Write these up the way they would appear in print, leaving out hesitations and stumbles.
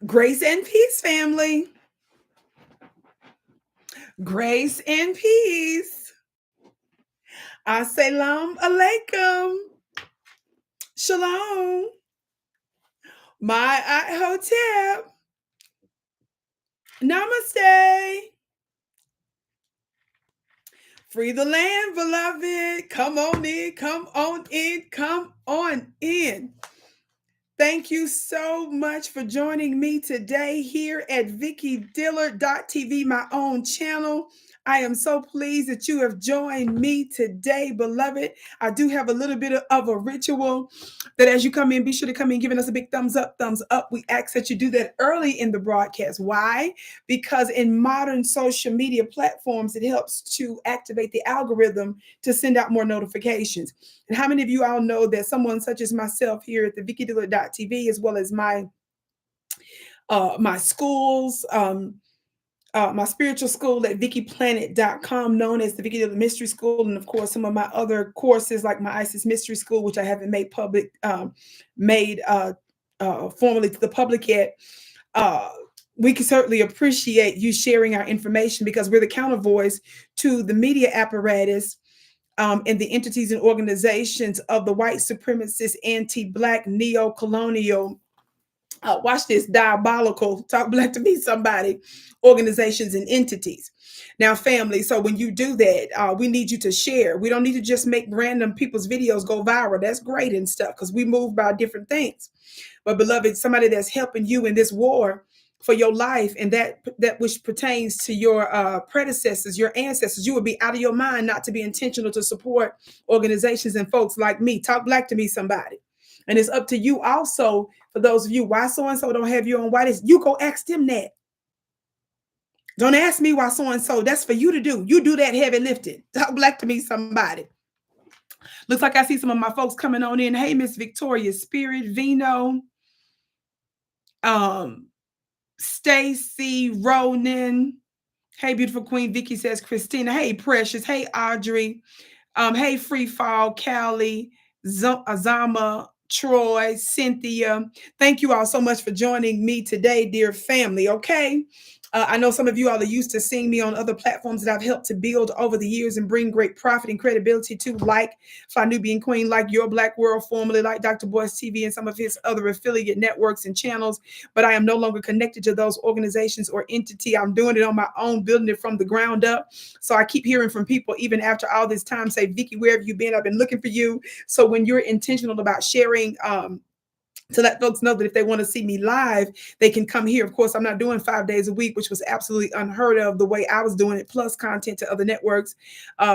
Grace and peace, family. Grace and peace. Assalamu alaikum. Shalom. My hotep. Namaste. Free the land, beloved. Come on in, come on in, come on in. Thank you so much for joining me today here at Vicki Dillard.tv, my own channel. I am so pleased that you have joined me today, beloved. I do have a little bit of a ritual that as you come in, be sure to come in giving us a big thumbs up, thumbs up. We ask that you do that early in the broadcast. Why? Because in modern social media platforms, it helps to activate the algorithm to send out more notifications. And how many of you all know that someone such as myself here at the Vicki Dillard.tv, as well as my schools, my spiritual school at VickiPlanet.com, known as the Vicki Dillard Mystery School, and of course some of my other courses like my ISIS Mystery School, which I haven't made public, formally to the public yet. We can certainly appreciate you sharing our information because we're the counter voice to the media apparatus and the entities and organizations of the white supremacist, anti-black, neo-colonial, watch this, diabolical, talk black to me somebody, organizations and entities. Now, family, so when you do that, we need you to share. We don't need to just make random people's videos go viral. That's great and stuff because we move by different things. But beloved, somebody that's helping you in this war for your life and that which pertains to your predecessors, your ancestors, you would be out of your mind not to be intentional to support organizations and folks like me. Talk black to me somebody. And it's up to you also, for those of you, why so-and-so don't have you on white, you go ask them that. Don't ask me why so-and-so. That's for you to do. You do that heavy lifting. Talk black to me somebody. Looks like I see some of my folks coming on in. Hey, Miss Victoria Spirit, Vino, Stacy, Ronan. Hey, beautiful Queen Vicky says Christina. Hey, Precious. Hey, Audrey. Hey, Free Fall, Callie, Azama, Troy, Cynthia. Thank you all so much for joining me today, dear family. Okay. I know some of you all are used to seeing me on other platforms that I've helped to build over the years and bring great profit and credibility to, like Nubian Queen, like Your Black World, formerly like Dr. Boyce TV and some of his other affiliate networks and channels. But I am no longer connected to those organizations or entity. I'm doing it on my own, building it from the ground up. So I keep hearing from people, even after all this time, say, Vicki, where have you been? I've been looking for you. So when you're intentional about sharing, to let folks know that if they want to see me live, they can come here. Of course, I'm not doing 5 days a week, which was absolutely unheard of the way I was doing it, plus content to other networks,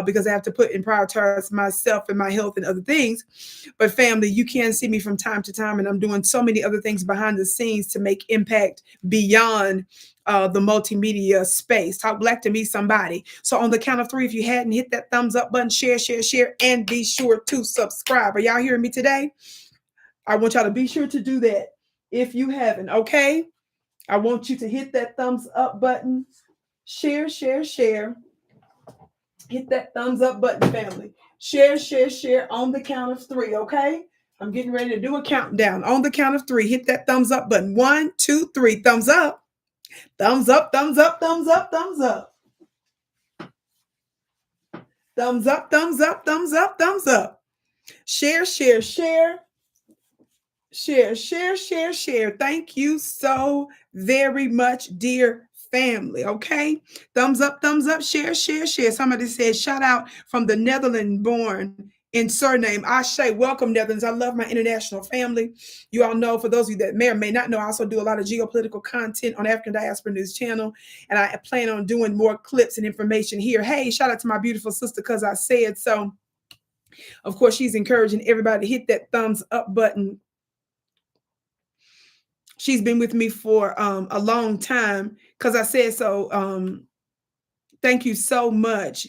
because I have to put and prioritize myself and my health and other things. But family, you can see me from time to time, and I'm doing so many other things behind the scenes to make impact beyond the multimedia space. Talk black to me somebody. So on the count of 3, if you hadn't hit that thumbs up button, share, and be sure to subscribe. Are y'all hearing me today? I want y'all to be sure to do that if you haven't, okay? I want you to hit that thumbs up button. Share. Hit that thumbs up button, family. Share on the count of 3, okay? I'm getting ready to do a countdown. On the count of 3, hit that thumbs up button. 1, 2, 3, thumbs up. Thumbs up, thumbs up, thumbs up, thumbs up. Thumbs up, thumbs up, thumbs up, thumbs up. Share. Share. Thank you so very much, dear family. Okay. Thumbs up, share. Somebody said, shout out from the Netherlands born in surname Ashe. Welcome, Netherlands. I love my international family. You all know, for those of you that may or may not know, I also do a lot of geopolitical content on African Diaspora News Channel, and I plan on doing more clips and information here. Hey, shout out to my beautiful sister, because I said so. Of course, she's encouraging everybody to hit that thumbs up button. She's been with me for a long time, because I said so. Thank you so much.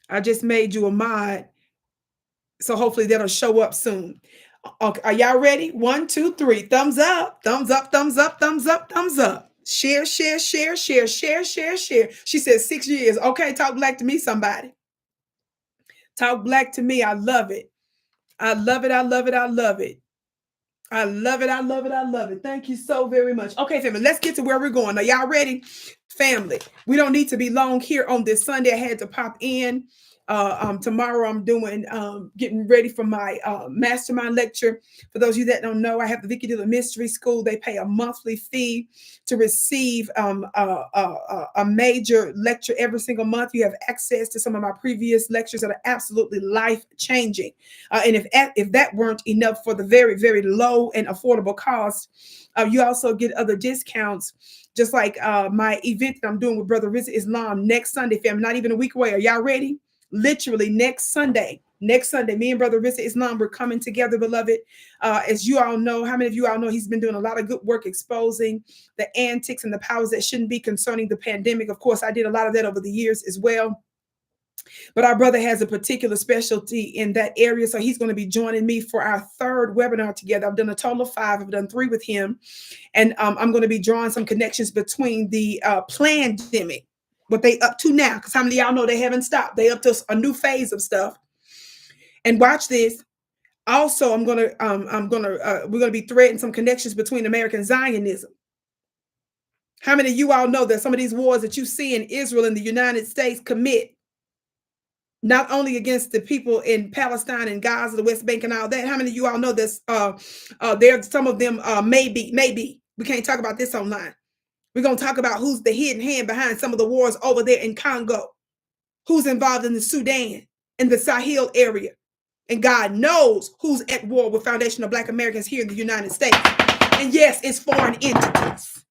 I just made you a mod, so hopefully that'll show up soon. Okay, are y'all ready? 1, 2, 3. Thumbs up, thumbs up, thumbs up, thumbs up, thumbs up. Share. She said 6 years. Okay, talk black to me, somebody. Talk black to me. I love it. I love it. I love it. I love it. I love it. I love it. I love it. Thank you so very much. Okay, family, let's get to where we're going. Are y'all ready? Family, we don't need to be long here on this Sunday. I had to pop in. Tomorrow I'm doing getting ready for my mastermind lecture. For those of you that don't know, I have the Vicki Dillard Mystery School. They pay a monthly fee to receive a major lecture every single month. You have access to some of my previous lectures that are absolutely life changing. And if that weren't enough for the very, very low and affordable cost, you also get other discounts, just like my event that I'm doing with Brother Rizza Islam next Sunday, family, not even a week away. Are y'all ready? Literally next Sunday, me and Brother Rizza Islam, we're coming together, beloved. As you all know, how many of you all know he's been doing a lot of good work exposing the antics and the powers that shouldn't be concerning the pandemic. Of course, I did a lot of that over the years as well. But our brother has a particular specialty in that area. So he's going to be joining me for our third webinar together. I've done a total of 5. I've done 3 with him. And I'm going to be drawing some connections between the pandemic, what they up to now, because how many of y'all know they haven't stopped? They up to a new phase of stuff. And watch this. Also, we're gonna be threading some connections between American Zionism. How many of you all know that some of these wars that you see in Israel and the United States commit, not only against the people in Palestine and Gaza, the West Bank, and all that? How many of you all know this? There's some of them maybe. We can't talk about this online. We're going to talk about who's the hidden hand behind some of the wars over there in Congo, who's involved in the Sudan, in the Sahel area. And God knows who's at war with foundational Black Americans here in the United States. And yes, it's foreign entities.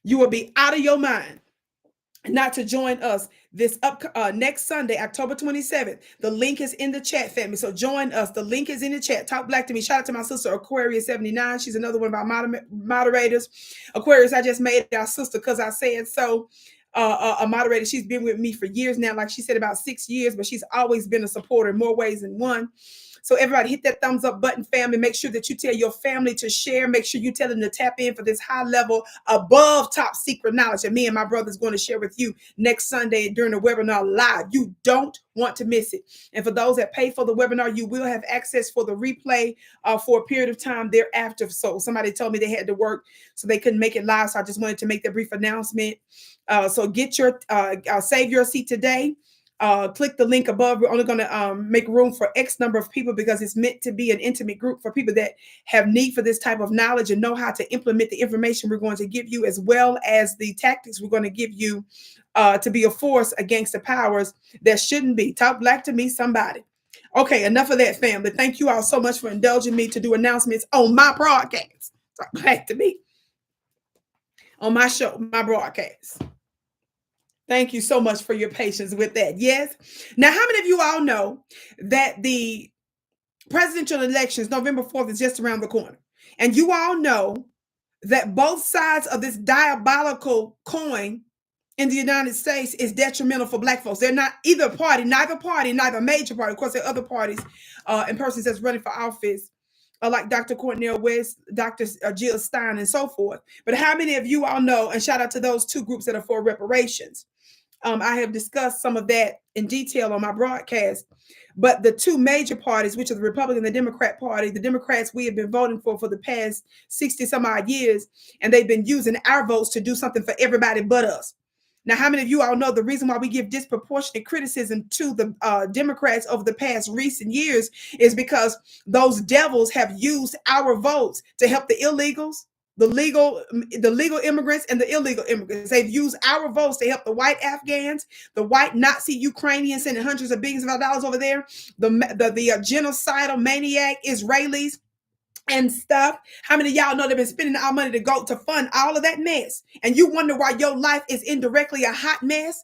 You will be out of your mind not to join us this next Sunday, October 27th. The link is in the chat, family. So join us. The link is in the chat. Talk black to me. Shout out to my sister Aquarius 79. She's another one of our moderators. Aquarius, I just made our sister because I said so. A moderator. She's been with me for years now. Like she said, about 6 years, but she's always been a supporter in more ways than one. So everybody hit that thumbs up button, family. Make sure that you tell your family to share. Make sure you tell them to tap in for this high level, above top secret knowledge that me and my brother is going to share with you next Sunday during the webinar live. You don't want to miss it. And for those that pay for the webinar, you will have access for the replay for a period of time thereafter. So somebody told me they had to work, so they couldn't make it live. So I just wanted to make that brief announcement. So get your save your seat today. Click the link above. We're only going to make room for X number of people because it's meant to be an intimate group for people that have need for this type of knowledge and know how to implement the information we're going to give you, as well as the tactics we're going to give you to be a force against the powers that shouldn't be. Talk black to me, somebody. Okay, enough of that, family. Thank you all so much for indulging me to do announcements on my broadcast. Talk black to me on my show, my broadcast. Thank you so much for your patience with that. Yes. Now, how many of you all know that the presidential elections, November 4th, is just around the corner? And you all know that both sides of this diabolical coin in the United States is detrimental for Black folks. They're not either party, neither major party. Of course, there are other parties and persons that's running for office, like Dr. Cornel West, Dr. Jill Stein, and so forth. But how many of you all know, and shout out to those 2 groups that are for reparations. I have discussed some of that in detail on my broadcast. But the 2 major parties, which are the Republican and the Democrat Party, the Democrats we have been voting for the past 60 some odd years, and they've been using our votes to do something for everybody but us. Now, how many of you all know the reason why we give disproportionate criticism to the Democrats over the past recent years is because those devils have used our votes to help the illegals, the legal immigrants, and the illegal immigrants. They've used our votes to help the white Afghans, the white Nazi Ukrainians sending hundreds of billions of dollars over there, the genocidal maniac Israelis and stuff. How many of y'all know they've been spending our money to fund all of that mess? And you wonder why your life is indirectly a hot mess?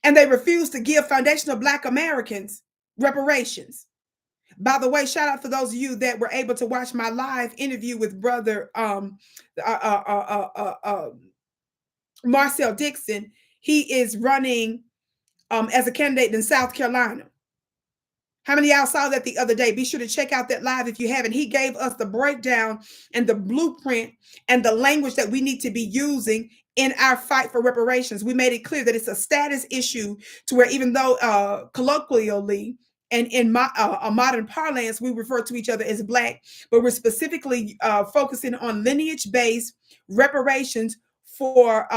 And they refuse to give foundational Black Americans reparations. By the way, shout out for those of you that were able to watch my live interview with brother Marcel Dixon. He is running as a candidate in South Carolina. How many of y'all saw that the other day? Be sure to check out that live if you haven't. He gave us the breakdown and the blueprint and the language that we need to be using in our fight for reparations. We made it clear that it's a status issue, to where even though colloquially and in a modern parlance, we refer to each other as Black, but we're specifically focusing on lineage-based reparations for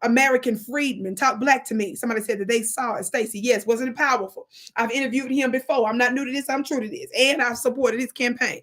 American freedmen. Talk Black to me. Somebody said that they saw it. Stacy, yes, wasn't it powerful? I've interviewed him before. I'm not new to this. I'm true to this. And I've supported his campaign.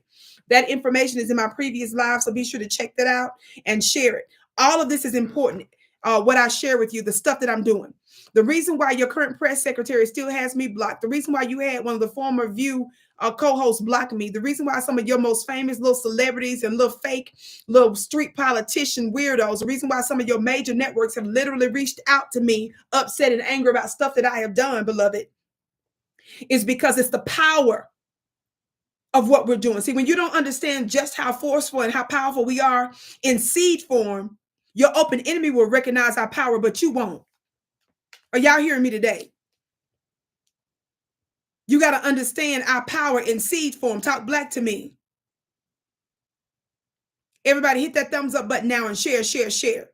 That information is in my previous live, so be sure to check that out and share it. All of this is important. What I share with you, the stuff that I'm doing. The reason why your current press secretary still has me blocked, the reason why you had one of the former View co-hosts block me, the reason why some of your most famous little celebrities and little fake little street politician weirdos, the reason why some of your major networks have literally reached out to me upset and angry about stuff that I have done, beloved, is because it's the power of what we're doing. See, when you don't understand just how forceful and how powerful we are in seed form, your open enemy will recognize our power, but you won't. Are y'all hearing me today? You got to understand our power in seed form. Talk Black to me. Everybody hit that thumbs up button now and share, share, share.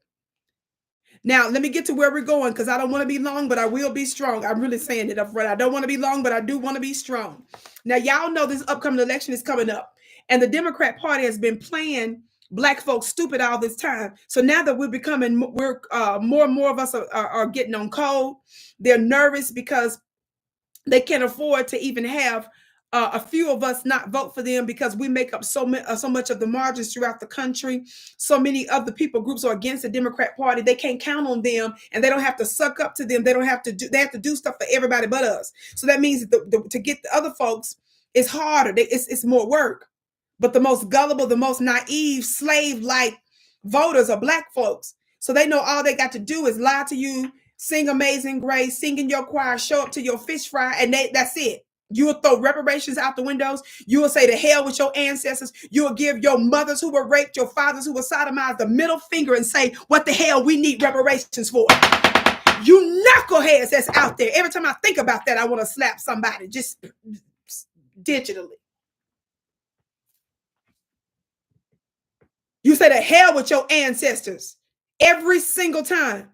Now, let me get to where we're going, because I don't want to be long, but I will be strong. I'm really saying it up front. I don't want to be long, but I do want to be strong. Now, y'all know this upcoming election is coming up, and the Democrat Party has been playing Black folks stupid all this time. So now that more and more of us are getting on code, they're nervous because they can't afford to even have a few of us not vote for them, because we make up so much of the margins throughout the country. So many other people groups are against the Democrat Party. They can't count on them, and they don't have to suck up to them. They have to do stuff for everybody but us. So that means that to get the other folks is harder. It's more work. But the most gullible, the most naive, slave-like voters are Black folks. So they know all they got to do is lie to you, sing Amazing Grace, sing in your choir, show up to your fish fry, and that's it. You will throw reparations out the windows. You will say to hell with your ancestors. You will give your mothers who were raped, your fathers who were sodomized, the middle finger and say, what the hell we need reparations for? You knuckleheads that's out there. Every time I think about that, I want to slap somebody, just digitally. You say to hell with your ancestors every single time.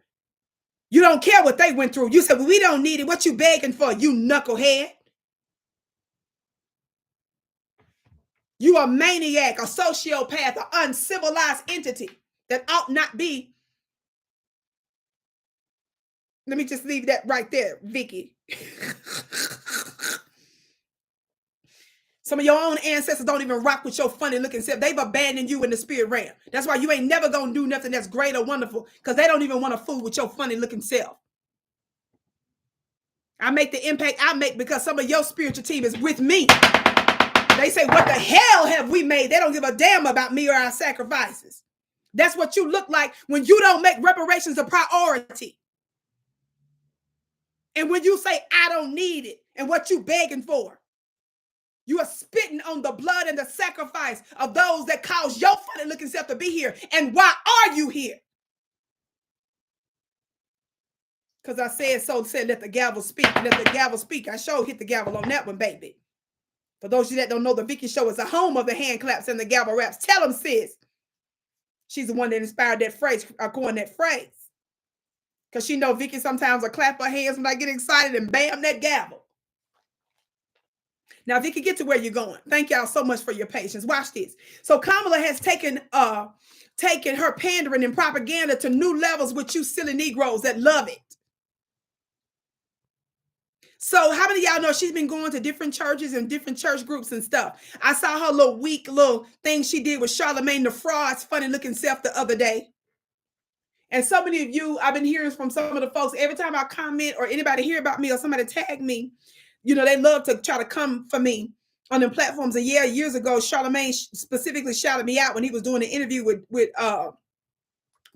You don't care what they went through. You say, well, we don't need it. What you begging for, you knucklehead? You a maniac, a sociopath, an uncivilized entity that ought not be. Let me just leave that right there, Vicki. Some of your own ancestors don't even rock with your funny looking self. They've abandoned you in the spirit realm. That's why you ain't never going to do nothing that's great or wonderful, because they don't even want to fool with your funny looking self. I make the impact I make because some of your spiritual team is with me. They say, what the hell have we made? They don't give a damn about me or our sacrifices. That's what you look like when you don't make reparations a priority. And when you say, I don't need it, and what you begging for. You are spitting on the blood and the sacrifice of those that caused your funny looking self to be here. And why are you here? Because I said so, said let the gavel speak. Let the gavel speak. I sure hit the gavel on that one, baby. For those of you that don't know, the Vicki Show is the home of the hand claps and the gavel raps. Tell them, sis. She's the one that inspired that phrase, coined that phrase. Because she know Vicki sometimes will clap her hands when I get excited and bam, that gavel. Now, Vicki, get to where you're going. Thank y'all so much for your patience. Watch this. So Kamala has taken her pandering and propaganda to new levels with you silly Negroes that love it. So how many of y'all know she's been going to different churches and different church groups and stuff? I saw her little thing she did with Charlamagne the Fraud's funny looking self the other day. And so many of you, I've been hearing from some of the folks, every time I comment or anybody hear about me or somebody tag me, you know, they love to try to come for me on the platforms. And yeah, years ago, Charlamagne specifically shouted me out when he was doing an interview with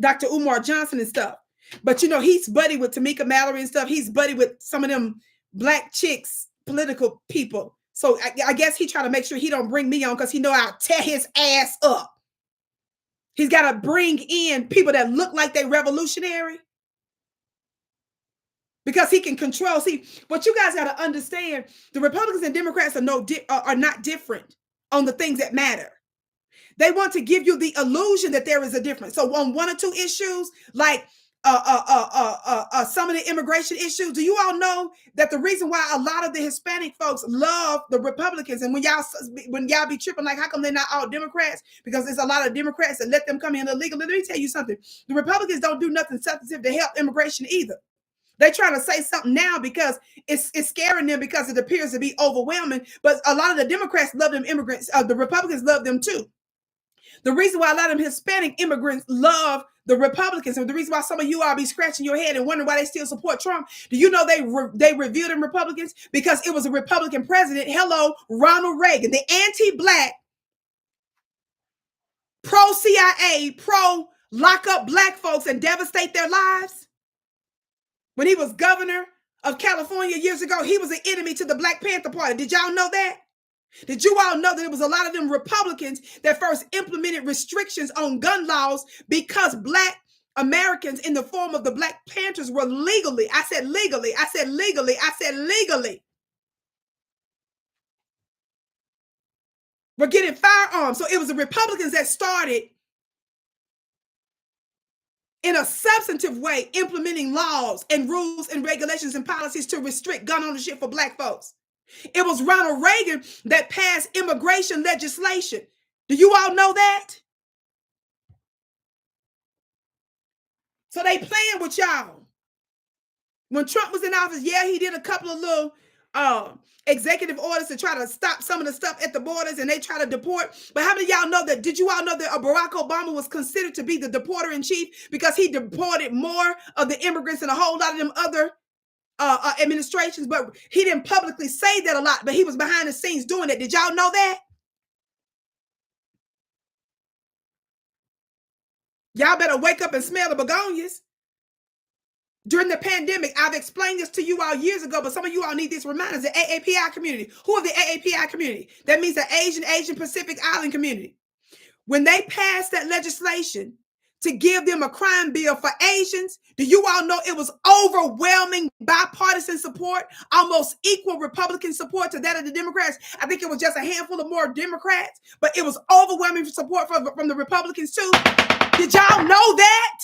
Dr. Umar Johnson and stuff. But, you know, he's buddy with Tamika Mallory and stuff. He's buddy with some of them Black chicks, political people. So I guess he trying to make sure he don't bring me on because he know I'll tear his ass up. He's got to bring in people that look like they revolutionary. because he can control. See, what you guys got to understand, the Republicans and Democrats are not different on the things that matter. They want to give you the illusion that there is a difference. So on one or two issues, like some of the immigration issues, do you all know that the reason why a lot of the Hispanic folks love the Republicans, and when y'all be tripping like, how come they're not all Democrats? Because there's a lot of Democrats that let them come in illegally. Let me tell you something. The Republicans don't do nothing substantive to help immigration either. They're trying to say something now because it's scaring them because it appears to be overwhelming. But a lot of the Democrats love them immigrants. The Republicans love them too. The reason why a lot of them Hispanic immigrants love the Republicans, and the reason why some of you all be scratching your head and wondering why they still support Trump, do you know they revealed them Republicans? Because it was a Republican president, hello, Ronald Reagan, the anti-black, pro-CIA, pro-lock up black folks and devastate their lives. When he was governor of California years ago, he was an enemy to the Black Panther Party. Did y'all know that? Did you all know that it was a lot of them Republicans that first implemented restrictions on gun laws because Black Americans in the form of the Black Panthers were legally we're getting firearms. So it was the Republicans that started in a substantive way implementing laws and rules and regulations and policies to restrict gun ownership for Black folks. It was Ronald Reagan that passed immigration legislation. Do you all know that? So they playing with y'all. When Trump was in office, yeah, he did a couple of little executive orders to try to stop some of the stuff at the borders, and they try to deport. But how many of y'all know that? Did you all know that Barack Obama was considered to be the deporter in chief because he deported more of the immigrants than a whole lot of them other administrations? But he didn't publicly say that a lot, but he was behind the scenes doing that. Did y'all know that? Y'all better wake up and smell the begonias. During the pandemic, I've explained this to you all years ago, but some of you all need this reminders. The AAPI community. Who are the AAPI community? That means the Asian Pacific Island community. When they passed that legislation to give them a crime bill for Asians, do you all know it was overwhelming bipartisan support, almost equal Republican support to that of the Democrats? I think it was just a handful of more Democrats, but it was overwhelming support from the Republicans too. Did y'all know that?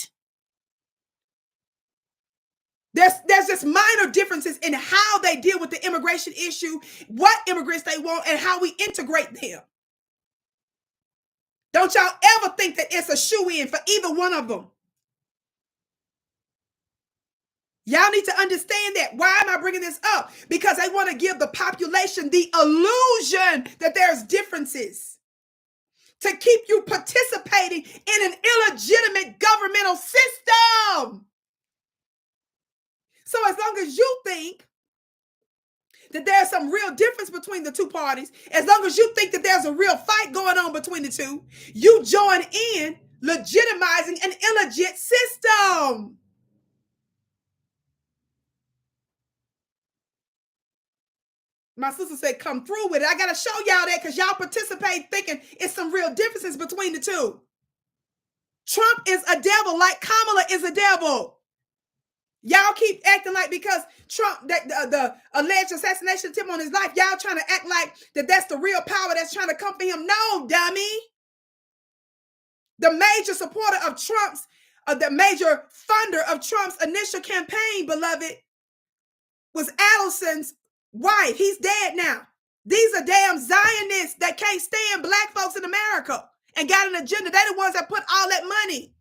There's just minor differences in how they deal with the immigration issue, what immigrants they want, and how we integrate them. Don't y'all ever think that it's a shoe-in for either one of them. Y'all need to understand that. Why am I bringing this up? Because I want to give the population the illusion that there's differences, to keep you participating in an illegitimate governmental system. So as long as you think that there's some real difference between the two parties, as long as you think that there's a real fight going on between the two, you join in legitimizing an illegit system. My sister said, come through with it. I got to show y'all that because y'all participate thinking it's some real differences between the two. Trump is a devil like Kamala is a devil. Y'all keep acting like because Trump, the alleged assassination attempt on his life, y'all trying to act like that's the real power that's trying to come for him. No, dummy. The major supporter of Trump's, the major funder of Trump's initial campaign, beloved, was Allison's wife. He's dead now. These are damn Zionists that can't stand Black folks in America and got an agenda. They're the ones that put all that money.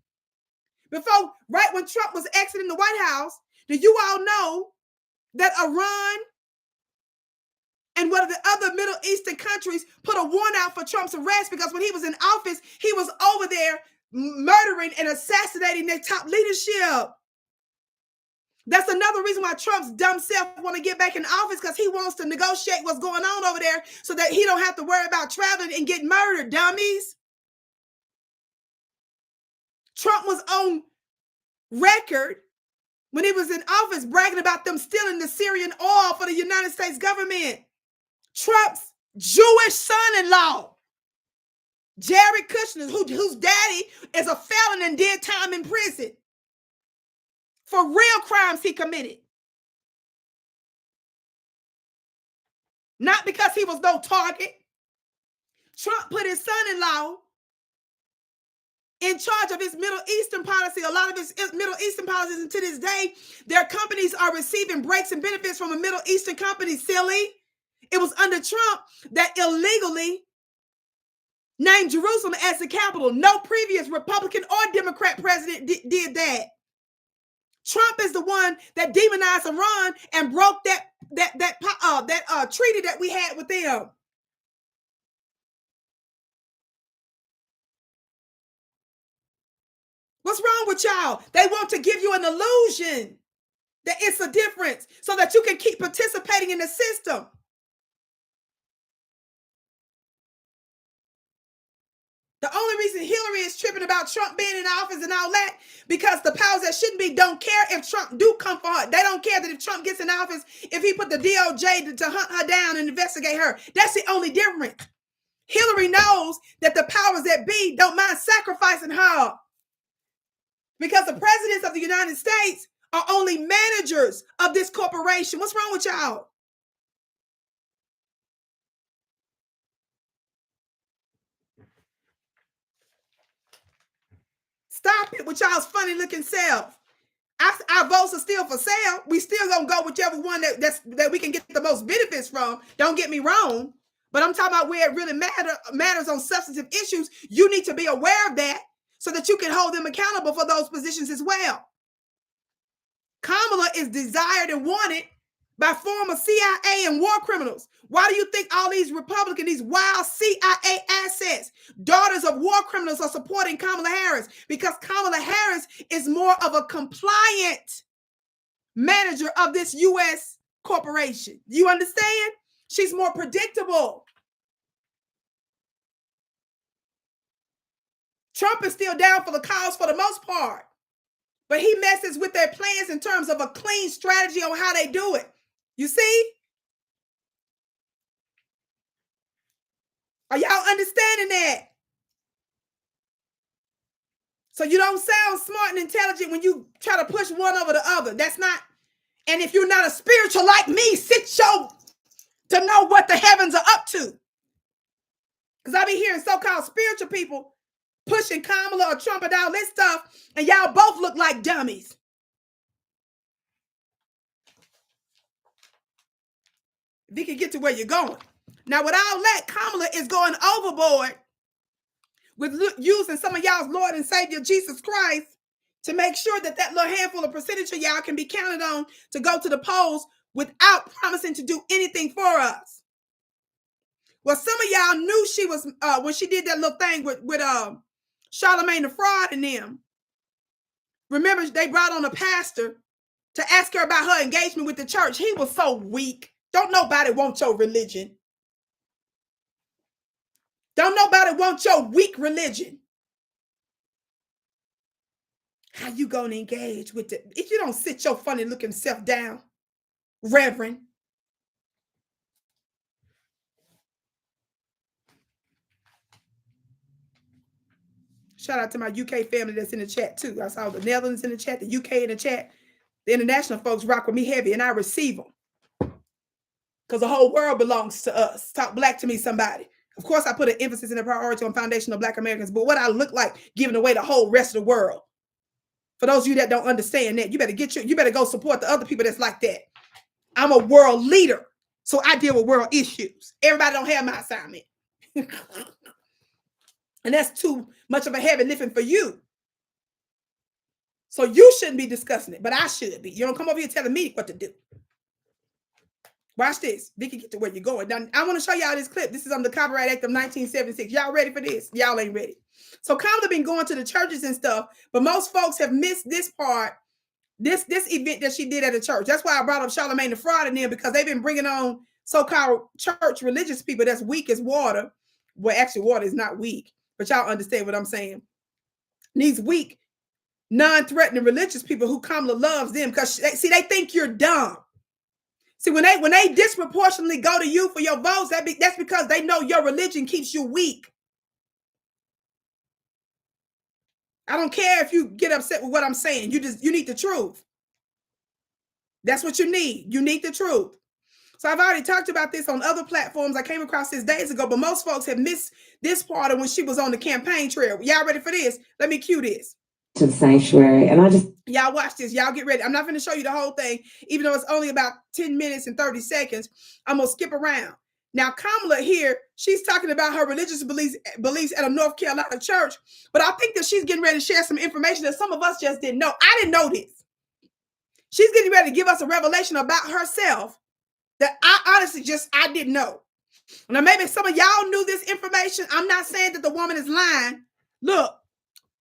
Before, right when Trump was exiting the White House, do you all know that Iran and one of the other Middle Eastern countries put a warrant out for Trump's arrest because when he was in office, he was over there murdering and assassinating their top leadership. That's another reason why Trump's dumb self want to get back in office, because he wants to negotiate what's going on over there so that he don't have to worry about traveling and getting murdered, dummies. Trump was on record when he was in office bragging about them stealing the Syrian oil for the United States government. Trump's Jewish son-in-law, Jared Kushner, whose daddy is a felon and did time in prison for real crimes he committed. not because he was no target. Trump put his son-in-law in charge of his Middle Eastern policy. A lot of his Middle Eastern policies, and to this day, their companies are receiving breaks and benefits from a Middle Eastern company. Silly. It was under Trump that illegally named Jerusalem as the capital. No previous Republican or Democrat president did that. Trump is the one that demonized Iran and broke that treaty that we had with them. What's wrong with y'all? They want to give you an illusion that it's a difference so that you can keep participating in the system. The only reason Hillary is tripping about Trump being in office and all that, because the powers that shouldn't be don't care if Trump do come for her. They don't care that if Trump gets in office, if he put the DOJ to hunt her down and investigate her. That's the only difference. Hillary knows that the powers that be don't mind sacrificing her, because the presidents of the United States are only managers of this corporation. What's wrong with y'all? Stop it with y'all's funny looking self. Our votes are still for sale. We still gonna go whichever one that we can get the most benefits from. Don't get me wrong, but I'm talking about where it really matters on substantive issues. You need to be aware of that so that you can hold them accountable for those positions as well. Kamala is desired and wanted by former CIA and war criminals. Why do you think all these Republicans, these wild CIA assets, daughters of war criminals, are supporting Kamala Harris? Because Kamala Harris is more of a compliant manager of this U.S. corporation. You understand? She's more predictable. Trump is still down for the cause for the most part, but he messes with their plans in terms of a clean strategy on how they do it. You see? Are y'all understanding that? So you don't sound smart and intelligent when you try to push one over the other. That's not. And if you're not a spiritual like me, sit your to know what the heavens are up to. Because I be hearing so-called spiritual people pushing Kamala or Trump and all this stuff, and y'all both look like dummies. If you can get to where you're going. Now, with all that, Kamala is going overboard with using some of y'all's Lord and Savior Jesus Christ to make sure that that little handful of percentage of y'all can be counted on to go to the polls without promising to do anything for us. Well, some of y'all knew she was, when she did that little thing with Charlamagne the Fraud and them. Remember, they brought on a pastor to ask her about her engagement with the church. He was so weak. Don't nobody want your religion. Don't nobody want your weak religion. How you gonna engage with it if you don't sit your funny looking self down, Reverend? Shout out to my UK family that's in the chat too. I saw the Netherlands in the chat, the UK in the chat. The international folks rock with me heavy, and I receive them because the whole world belongs to us. Talk black to me, somebody. Of course, I put an emphasis in the priority on foundational Black Americans, but what I look like giving away the whole rest of the world. For those of you that don't understand that, you better go support the other people that's like that. I'm a world leader, so I deal with world issues. Everybody don't have my assignment. And that's too much of a heavy lifting for you. So you shouldn't be discussing it, but I should be. You don't come over here telling me what to do. Watch this. Vicki, get to where you're going. Now, I want to show y'all this clip. This is on the Copyright Act of 1976. Y'all ready for this? Y'all ain't ready. So Kamala been going to the churches and stuff, but most folks have missed this part, this event that she did at a church. That's why I brought up Charlamagne the Fraud in there, because they've been bringing on so-called church religious people that's weak as water. Well, actually, water is not weak, but y'all understand what I'm saying. These weak, non-threatening religious people who Kamala loves them because they think you're dumb. See, when they disproportionately go to you for your votes, that's because they know your religion keeps you weak. I don't care if you get upset with what I'm saying. You need the truth. That's what you need. You need the truth. So I've already talked about this on other platforms. I came across this days ago, but most folks have missed this part of when she was on the campaign trail. Y'all ready for this? Let me cue this. To the sanctuary, and I just y'all watch this. Y'all get ready. I'm not going to show you the whole thing, even though it's only about 10 minutes and 30 seconds. I'm going to skip around. Now, Kamala here, she's talking about her religious beliefs at a North Carolina church, but I think that she's getting ready to share some information that some of us just didn't know. I didn't know this. She's getting ready to give us a revelation about herself that I honestly I didn't know. Now, maybe some of y'all knew this information. I'm not saying that the woman is lying. Look,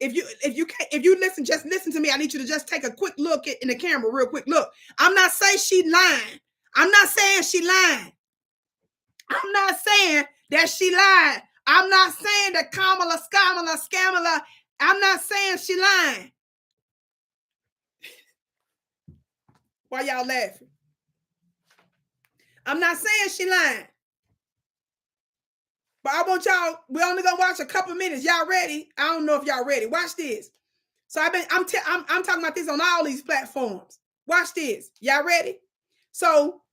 if you listen, just listen to me. I need you to just take a quick look in the camera, real quick. Look, I'm not saying she lying. I'm not saying she lying. I'm not saying that she lied. I'm not saying that Kamala, scamala. I'm not saying she lying. Why y'all laughing? I'm not saying she lying. But I want y'all, we're only gonna watch a couple minutes. Y'all ready? I don't know if y'all ready. Watch this. So I'm talking about this on all these platforms. Watch this. Y'all ready? So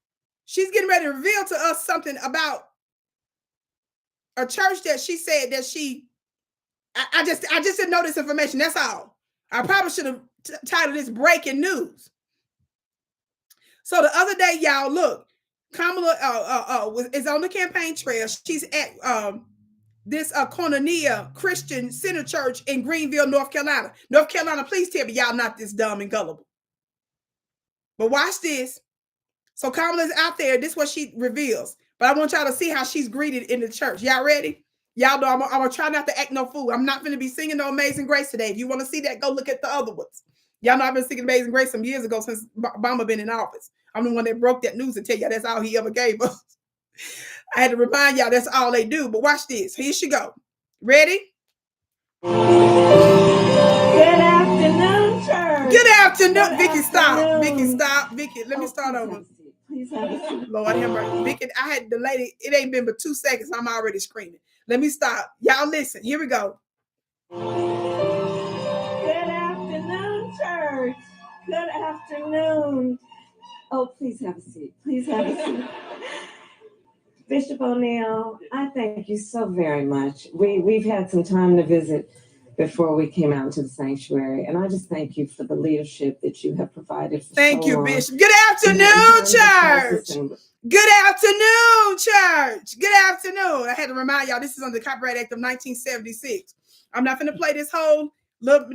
she's getting ready to reveal to us something about a church that she said that I just didn't know this information. That's all. I probably should have titled this breaking news. So the other day, y'all, look, Kamala is on the campaign trail. She's at this Koinonia Christian Center Church in Greenville, North Carolina. North Carolina, please tell me y'all not this dumb and gullible. But watch this. So Kamala's out there. This is what she reveals. But I want y'all to see how she's greeted in the church. Y'all ready? Y'all know I'm going to try not to act no fool. I'm not going to be singing no Amazing Grace today. If you want to see that, go look at the other ones. Y'all know I've been singing Amazing Grace some years ago since Obama been in office. I'm the one that broke that news to tell y'all that's all he ever gave us. I had to remind y'all that's all they do. But watch this. Here she go. Ready? Good afternoon, church. Good afternoon. Vicki, stop. Vicki, stop. Vicki, let me start over. Please have a seat. Lord have mercy. Vicki, I had the lady, it ain't been but 2 seconds. I'm already screaming. Let me stop. Y'all listen. Here we go. Good afternoon, church. Good afternoon. Oh, please have a seat. Please have a seat. Bishop O'Neill, I thank you so very much. We've had some time to visit before we came out into the sanctuary, and I just thank you for the leadership that you have provided for Thank so you, long. Bishop. Good afternoon, church. Good afternoon, church. Good afternoon. I had to remind y'all, this is under the Copyright Act of 1976. I'm not going to play this whole little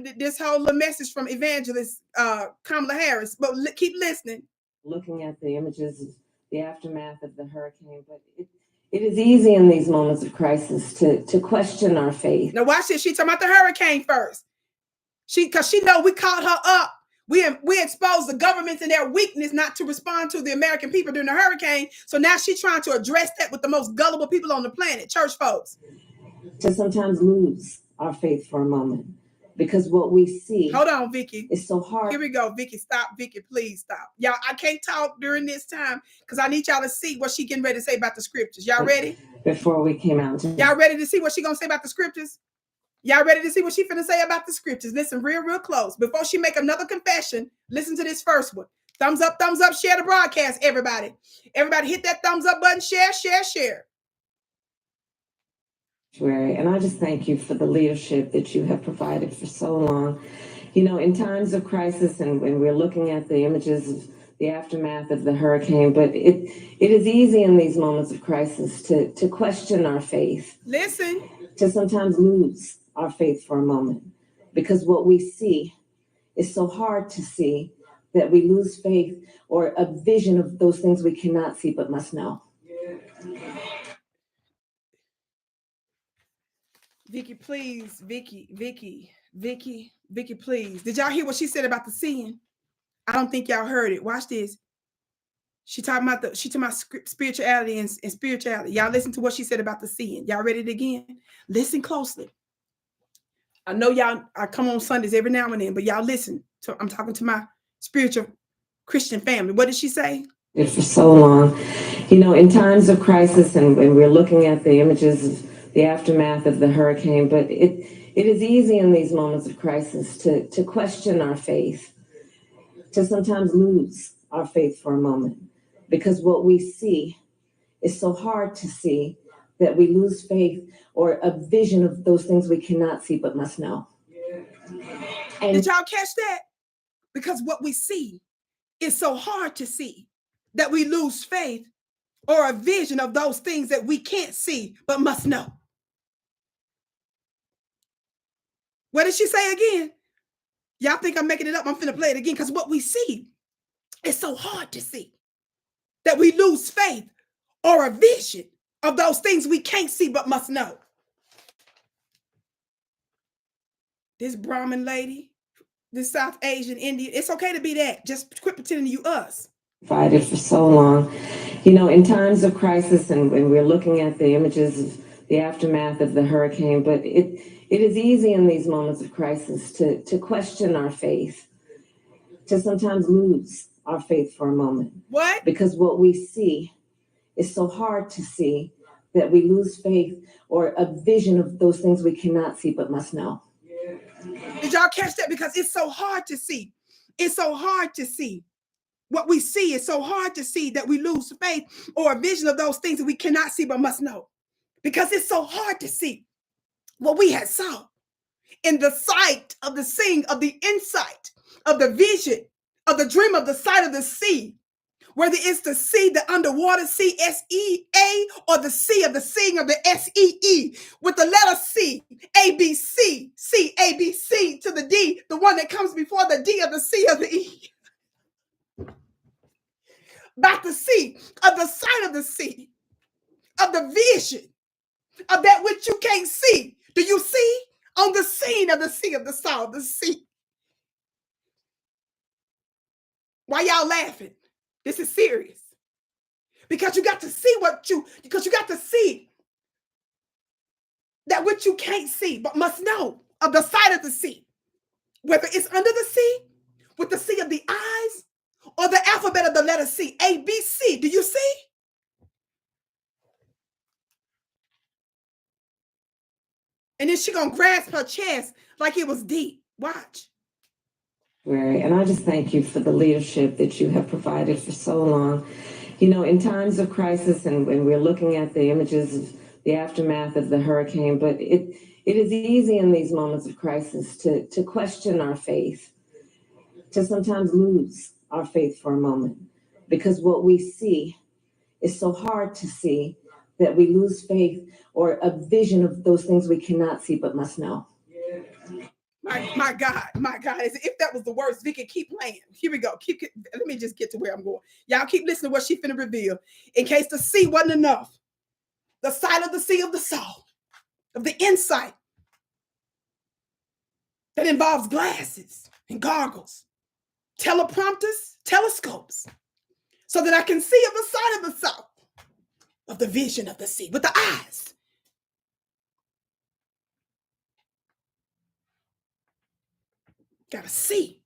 message from evangelist Kamala Harris, but keep listening. Looking at the images of the aftermath of the hurricane, but it is easy in these moments of crisis to question our faith. Now watch this. She talking about the hurricane first. Because she know we caught her up. We exposed the governments and their weakness not to respond to the American people during the hurricane. So now she's trying to address that with the most gullible people on the planet, church folks. To sometimes lose our faith for a moment. Because what we see. Hold on, Vicki. It's so hard. Here we go, Vicki. Stop, Vicki. Please stop. Y'all, I can't talk during this time because I need y'all to see what she getting ready to say about the scriptures. Y'all ready? Before we came out. Y'all ready to see what she gonna say about the scriptures? Y'all ready to see what she finna say about the scriptures? Listen real close. Before she make another confession, listen to this first one. Thumbs up, share the broadcast, everybody. Everybody hit that thumbs up button, share. And I just thank you for the leadership that you have provided for so long. You know, in times of crisis, and when we're looking at the images of the aftermath of the hurricane, but it is easy in these moments of crisis to question our faith. Listen. To sometimes lose our faith for a moment. Because what we see is so hard to see that we lose faith or a vision of those things we cannot see but must know. Vicki, please. Vicki, please. Did y'all hear what she said about the seeing? I don't think y'all heard it. Watch this. She talking about spirituality and spirituality. Y'all listen to what she said about the seeing. Y'all ready to again? Listen closely. I know y'all, I come on Sundays every now and then, but y'all listen. I'm talking to my spiritual Christian family. What did she say? For so long. You know, in times of crisis, and when we're looking at the images of the aftermath of the hurricane, but it is easy in these moments of crisis to question our faith, to sometimes lose our faith for a moment. because what we see is so hard to see that we lose faith or a vision of those things we cannot see but must know. And did y'all catch that? Because what we see is so hard to see that we lose faith or a vision of those things that we can't see but must know. What did she say again? Y'all think I'm making it up? I'm finna play it again, because what we see is so hard to see that we lose faith or a vision of those things we can't see but must know. This Brahmin lady, this South Asian Indian, it's okay to be that. Just quit pretending you us. Fighted for so long. You know, in times of crisis, and when we're looking at the images of the aftermath of the hurricane, but it is easy in these moments of crisis to question our faith, to sometimes lose our faith for a moment. What? Because what we see is so hard to see that we lose faith or a vision of those things we cannot see but must know. Did y'all catch that? Because it's so hard to see. It's so hard to see. What we see is so hard to see that we lose faith or a vision of those things that we cannot see but must know. Because it's so hard to see what we had saw in the sight of the seeing, of the insight, of the vision, of the dream, of the sight of the sea. Whether it's the sea, the underwater sea, S-E-A, or the sea of the seeing of the S-E-E, with the letter C, A-B-C, C, A-B-C to the D, the one that comes before the D of the C of the E. About the sea, of the sight of the sea, of the vision, of that which you can't see. Do you see? On the scene of the sea, of the saw of the sea. Why y'all laughing? This is serious. Because you got to see because you got to see that which you can't see, but must know, of the sight of the sea. Whether it's under the sea, with the sea of the eyes, or the alphabet of the letter C, A, B, C. Do you see? And then she gonna grasp her chest like it was deep. Watch. And I just thank you for the leadership that you have provided for so long. You know, in times of crisis, and when we're looking at the images of the aftermath of the hurricane, but it is easy in these moments of crisis to question our faith, to sometimes lose our faith for a moment, because what we see is so hard to see that we lose faith or a vision of those things we cannot see but must know. My God, as if that was the worst. Vicki, keep playing. Here we go. Let me just get to where I'm going. Y'all keep listening to what she finna reveal. In case the sea wasn't enough. The sight of the sea of the soul, of the insight that involves glasses and goggles, teleprompters, telescopes, so that I can see of the sight of the soul, of the vision of the sea with the eyes. Gotta see.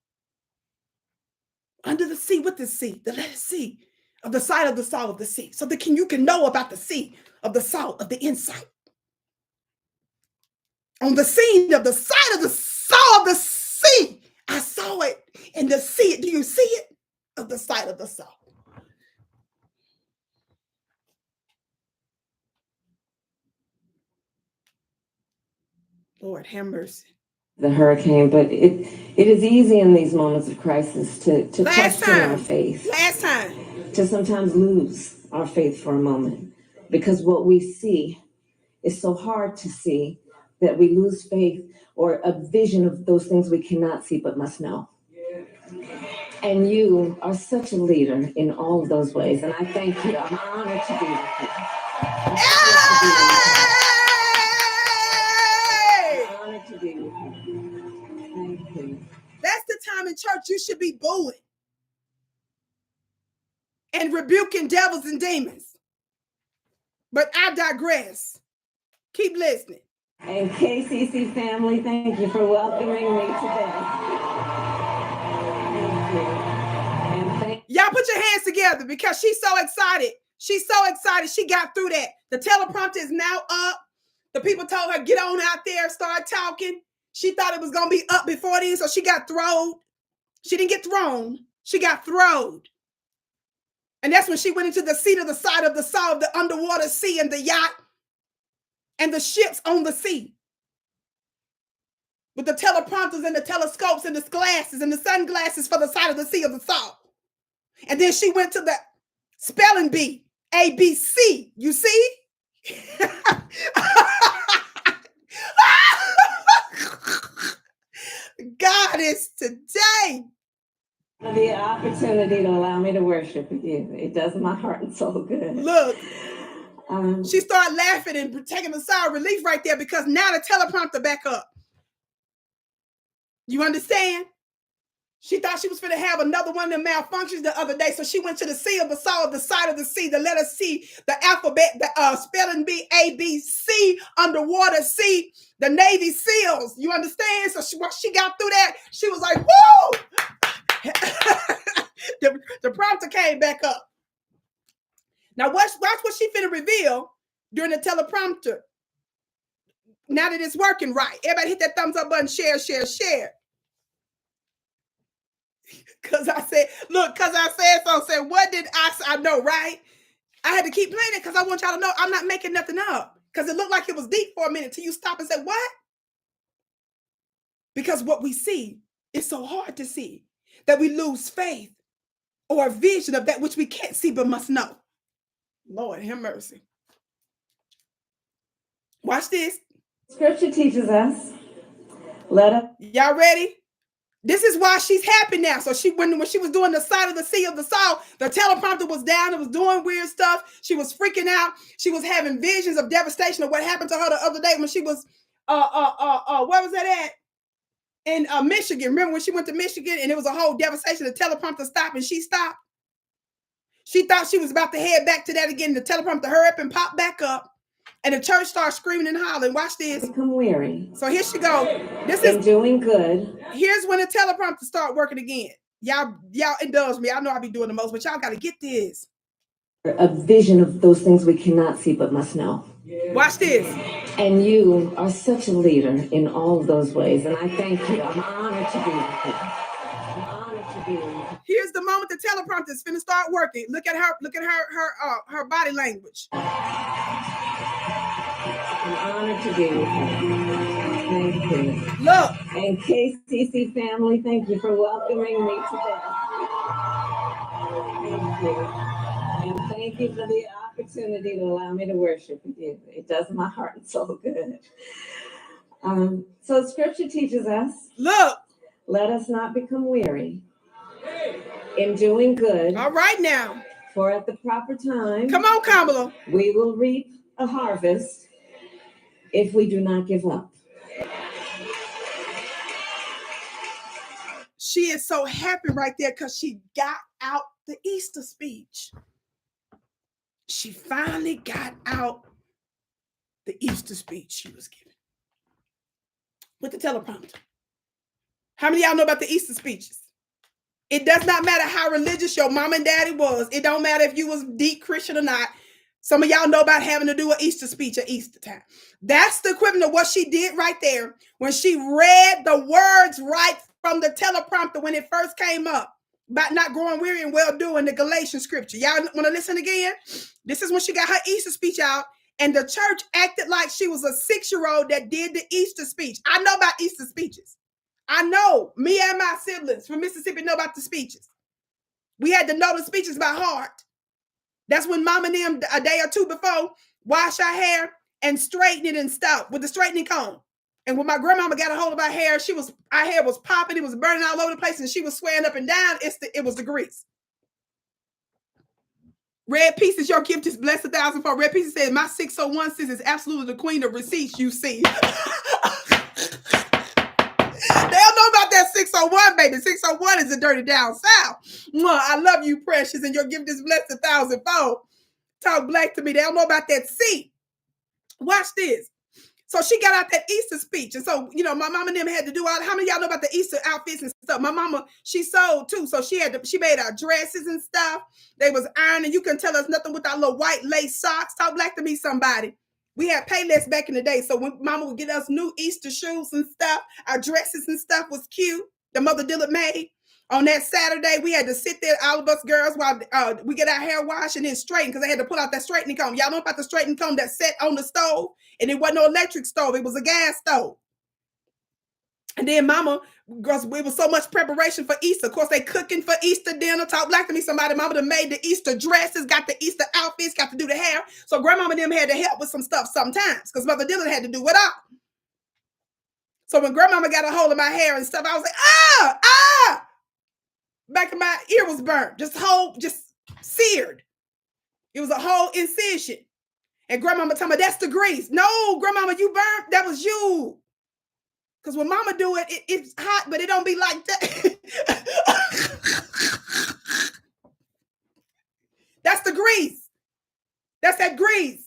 Under the sea, with the sea, the letter C, of the sight of the soul of the sea. So that you can know about the sea, of the soul, of the insight. On the scene of the sight of the soul of the sea, I saw it. And the sea, do you see it? Of the sight of the soul. Lord, have mercy. The hurricane, but it is easy in these moments of crisis to question our faith. Last time. To sometimes lose our faith for a moment, because what we see is so hard to see that we lose faith or a vision of those things we cannot see but must know. And you are such a leader in all of those ways, and I thank you. I'm honored to be with you. I'm honored to be with you. Thank you. That's the time in church you should be booing and rebuking devils and demons. But I digress. Keep listening. And KCC family, thank you for welcoming me today. Thank you. Y'all put your hands together because she's so excited. She's so excited. She got through that. The teleprompter is now up. The people told her, get on out there, start talking. She thought it was going to be up before then, so she got thrown. She didn't get thrown. She got thrown. And that's when she went into the seat of the side of the saw of the underwater sea and the yacht and the ships on the sea. With the teleprompters and the telescopes and the glasses and the sunglasses for the side of the sea of the saw. And then she went to the spelling bee, ABC. You see? God is today. The opportunity to allow me to worship with you. It does my heart and soul good. Look, she started laughing and taking a sigh of relief right there because now the teleprompter back up. You understand? She thought she was going to have another one of them malfunctions the other day, so she went to the sea of the saw of the side of the sea, the letter C, the alphabet, the spelling bee, ABC, underwater C, the Navy SEALs. You understand? So once she got through that, she was like, woo! the prompter came back up. Now watch what she finna reveal during the teleprompter. Now that it's working right. Everybody hit that thumbs up button, share, share, share. Because I said, look, because I said so. Said, what did I know, right? I had to keep playing it because I want y'all to know I'm not making nothing up. Because it looked like it was deep for a minute till you stop and say, what? Because what we see is so hard to see that we lose faith or a vision of that which we can't see but must know. Lord, have mercy. Watch this. Scripture teaches us. Y'all ready? This is why she's happy now. So when she was doing the side of the sea of the saw, the teleprompter was down. It was doing weird stuff. She was freaking out. She was having visions of devastation of what happened to her the other day when she was where was that at? In Michigan. Remember when she went to Michigan and it was a whole devastation? The teleprompter stopped and she stopped. She thought she was about to head back to that again. The teleprompter hurry up and pop back up. And the church starts screaming and hollering. Watch this. Become weary. So here she go. This is doing good. Here's when the teleprompter start working again. Y'all indulge me. I know I be doing the most, but y'all got to get this. A vision of those things we cannot see but must know. Watch this. And you are such a leader in all of those ways. And I thank you. I'm honored to be with you. I'm honored to be with you. Here's the moment the teleprompter is finna start working. Look at her. Look at her body language. I'm honored to be with you. Thank you. Look. And KCC family, thank you for welcoming me today. Thank you. And thank you for the opportunity to allow me to worship with you. It does my heart and soul good. So scripture teaches us. Look. Let us not become weary in doing good. All right now. For at the proper time. Come on, Kamala. We will reap a harvest if we do not give up. She is so happy right there because she got out the Easter speech. She finally got out the Easter speech she was giving with the teleprompter. How many of y'all know about the Easter speeches? It does not matter how religious your mom and daddy was. It don't matter if you was deep Christian or not. Some of y'all know about having to do an Easter speech at Easter time. That's the equivalent of what she did right there when she read the words right from the teleprompter when it first came up about not growing weary and well-doing, the Galatians scripture. Y'all want to listen again? This is when she got her Easter speech out, and the church acted like she was a 6-year-old that did the Easter speech. I know about Easter speeches. I know. Me and my siblings from Mississippi know about the speeches. We had to know the speeches by heart. That's when mom and them a day or two before wash our hair and straighten it and stuff with the straightening comb. And when my grandmama got a hold of our hair, our hair was popping, it was burning all over the place, and she was swearing up and down. It was the grease. Red Pieces, your gift is blessed 1,000-fold. Red Pieces says, my 601 sis is absolutely the queen of receipts, you see. They don't know about that 601, baby. 601 is a dirty down south. I love you, precious, and your gift is blessed 1,000-fold. Talk black to me. They don't know about that C. Watch this. So she got out that Easter speech. And so, my mama and them had to do all, how many of y'all know about the Easter outfits and stuff? My mama, she sewed too. So she made our dresses and stuff. They was ironing. You couldn't tell us nothing with our little white lace socks. Talk black to me, somebody. We had Payless back in the day. So when mama would get us new Easter shoes and stuff, our dresses and stuff was cute. The Mother Dillard made. On that Saturday, we had to sit there, all of us girls, while we get our hair washed and then straighten, because they had to pull out that straightening comb. Y'all know about the straightening comb that set on the stove? And it wasn't no electric stove. It was a gas stove. And then mama, because it was so much preparation for Easter. Of course, they cooking for Easter dinner. Talk black to me, somebody. Mama done made the Easter dresses, got the Easter outfits, got to do the hair. So grandmama and them had to help with some stuff sometimes, because Mother Dillard had to do it all. So when grandmama got a hold of my hair and stuff, I was like, back of my ear was burnt, just seared. It was a whole incision. And grandmama told me, that's the grease. No, grandmama, you burnt. That was you. Because when mama do it, it's hot, but it don't be like that. That's the grease. That's that grease.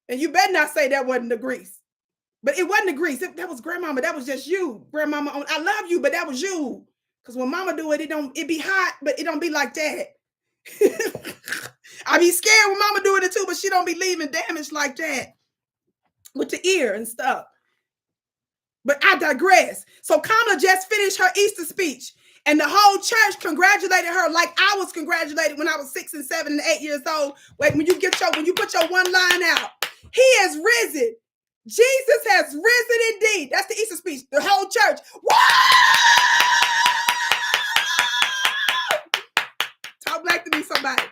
And you better not say that wasn't the grease. But it wasn't the grease. That was grandmama. That was just you. Grandmama, I love you, but that was you. Because when mama do it, it be hot, but it don't be like that. I be scared when mama doing it too, but she don't be leaving damage like that with the ear and stuff. But I digress. So Kamala just finished her Easter speech, and the whole church congratulated her like I was congratulated when I was 6 and 7 and 8 years old. Like when you put your one line out, he has risen. Jesus has risen indeed. That's the Easter speech. The whole church. Woo! Talk black to me, somebody.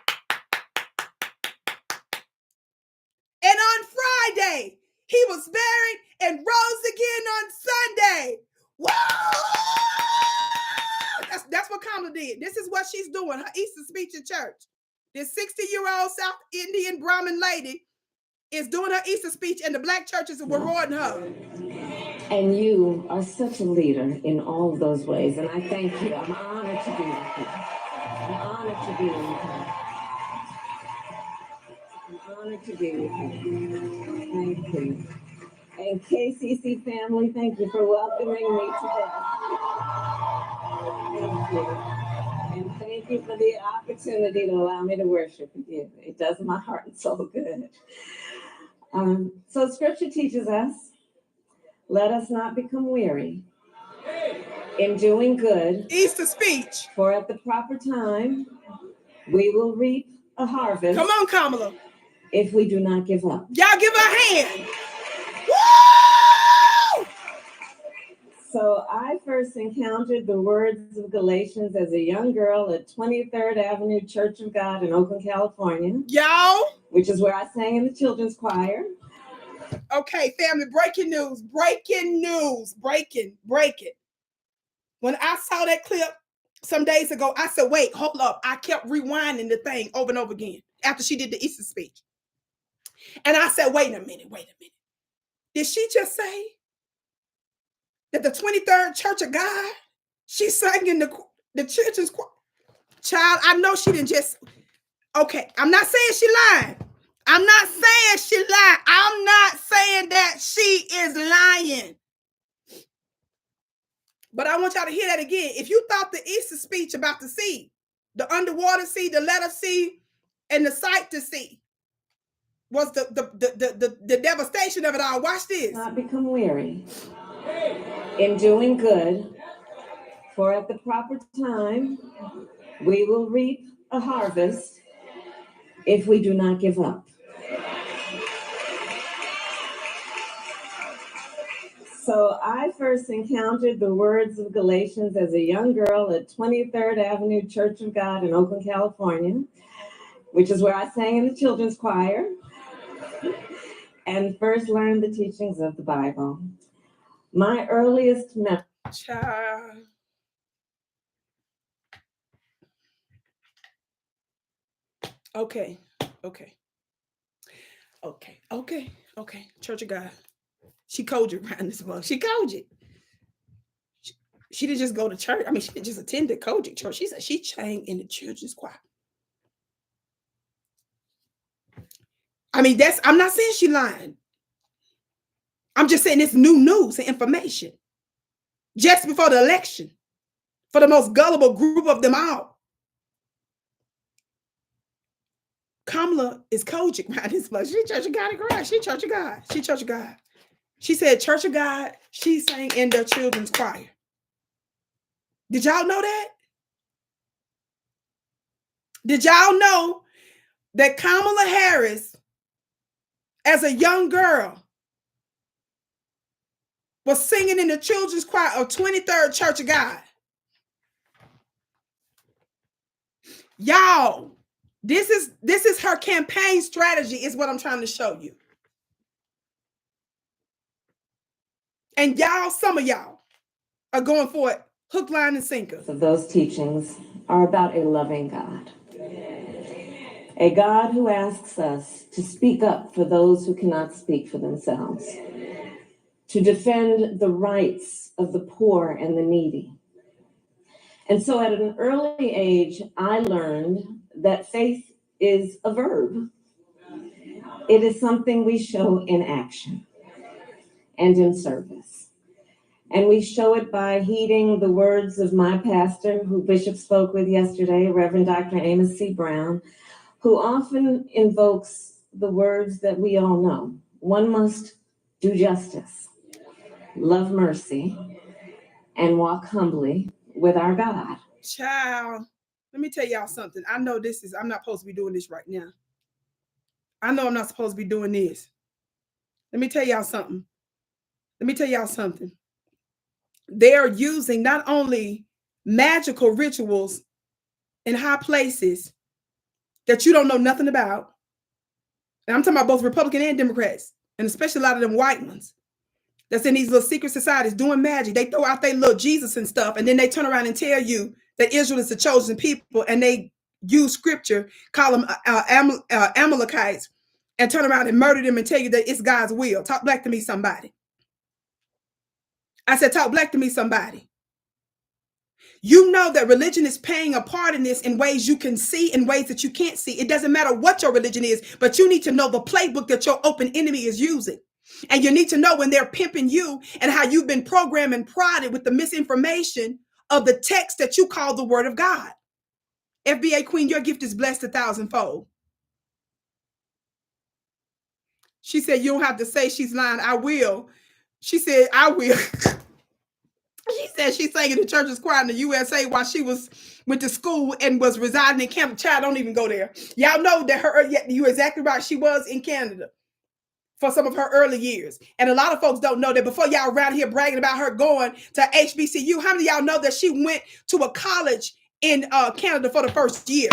And on Friday, he was buried and rose again on Sunday. Woo! That's what Kamala did. This is what she's doing, her Easter speech in church. This 60-year-old South Indian Brahmin lady is doing her Easter speech, and the black churches are rewarding her. And you are such a leader in all of those ways, and I thank you. I'm honored to be with you. I'm honored to be with you. I'm honored to be with you. Thank you. And KCC family, thank you for welcoming me today. Thank you. And thank you for the opportunity to allow me to worship with you. It does my heart and soul good. So scripture teaches us, let us not become weary in doing good. Easter speech. For at the proper time, we will reap a harvest. Come on, Kamala. If we do not give up. Y'all give her a hand. Woo! So I first encountered the words of Galatians as a young girl at 23rd Avenue Church of God in Oakland, California. Y'all. Which is where I sang in the children's choir. Okay, family, breaking news. When I saw that clip some days ago, I said, wait, hold up. I kept rewinding the thing over and over again after she did the Easter speech. And I said, wait a minute. Did she just say that the 23rd Church of God, she sang in the children's choir? Child, I know she didn't just, okay, I'm not saying she lied. I'm not saying that she is lying. But I want y'all to hear that again. If you thought the Easter speech about the sea, the underwater sea, the letter C, and the sight to see was the devastation of it all. Watch this. Not become weary in doing good, for at the proper time, we will reap a harvest if we do not give up. So I first encountered the words of Galatians as a young girl at 23rd Avenue Church of God in Oakland, California, which is where I sang in the children's choir and first learned the teachings of the Bible. My earliest memory. Child. Okay. Church of God. She Kojic around this month. She Kojic. She didn't just go to church. I mean, she didn't just attend the Kojic church. She said she sang in the children's choir. I mean, I'm not saying she lying. I'm just saying it's new news and information. Just before the election, for the most gullible group of them all. Kamala is Kojic around this month. She Church of God in Christ. She Church of God. She Church of God. She said Church of God. She sang in the children's choir. Did y'all know that? Did y'all know that Kamala Harris, as a young girl, was singing in the children's choir of 23rd Church of God? Y'all, this is her campaign strategy, is what I'm trying to show you. And y'all, some of y'all are going for it, hook, line, and sinker. So those teachings are about a loving God. A God who asks us to speak up for those who cannot speak for themselves, to defend the rights of the poor and the needy. And so at an early age, I learned that faith is a verb. It is something we show in action and in service. And we show it by heeding the words of my pastor, who Bishop spoke with yesterday, Reverend Dr. Amos C. Brown, who often invokes the words that we all know. One must do justice, love mercy, and walk humbly with our God. Child, let me tell y'all something. I know I'm not supposed to be doing this right now. I know I'm not supposed to be doing this. Let me tell y'all something. They are using not only magical rituals in high places that you don't know nothing about, and I'm talking about both Republican and Democrats, and especially a lot of them white ones that's in these little secret societies doing magic. They throw out their little Jesus and stuff, and then they turn around and tell you that Israel is the chosen people, and they use scripture, call them Amalekites, and turn around and murder them and tell you that it's God's will. Talk black to me, somebody. I said, talk black to me, somebody. You know that religion is playing a part in this in ways you can see, in ways that you can't see. It doesn't matter what your religion is, but you need to know the playbook that your open enemy is using. And you need to know when they're pimping you and how you've been programmed and prodded with the misinformation of the text that you call the word of God. FBA Queen, your gift is blessed 1,000-fold. She said, you don't have to say she's lying. I will. She said, I will. She said she sang in the church's choir in the USA while she went to school and was residing in Canada. Child, don't even go there. Y'all know that you're exactly right. She was in Canada for some of her early years. And a lot of folks don't know that. Before y'all around here bragging about her going to HBCU, how many of y'all know that she went to a college in Canada for the first year?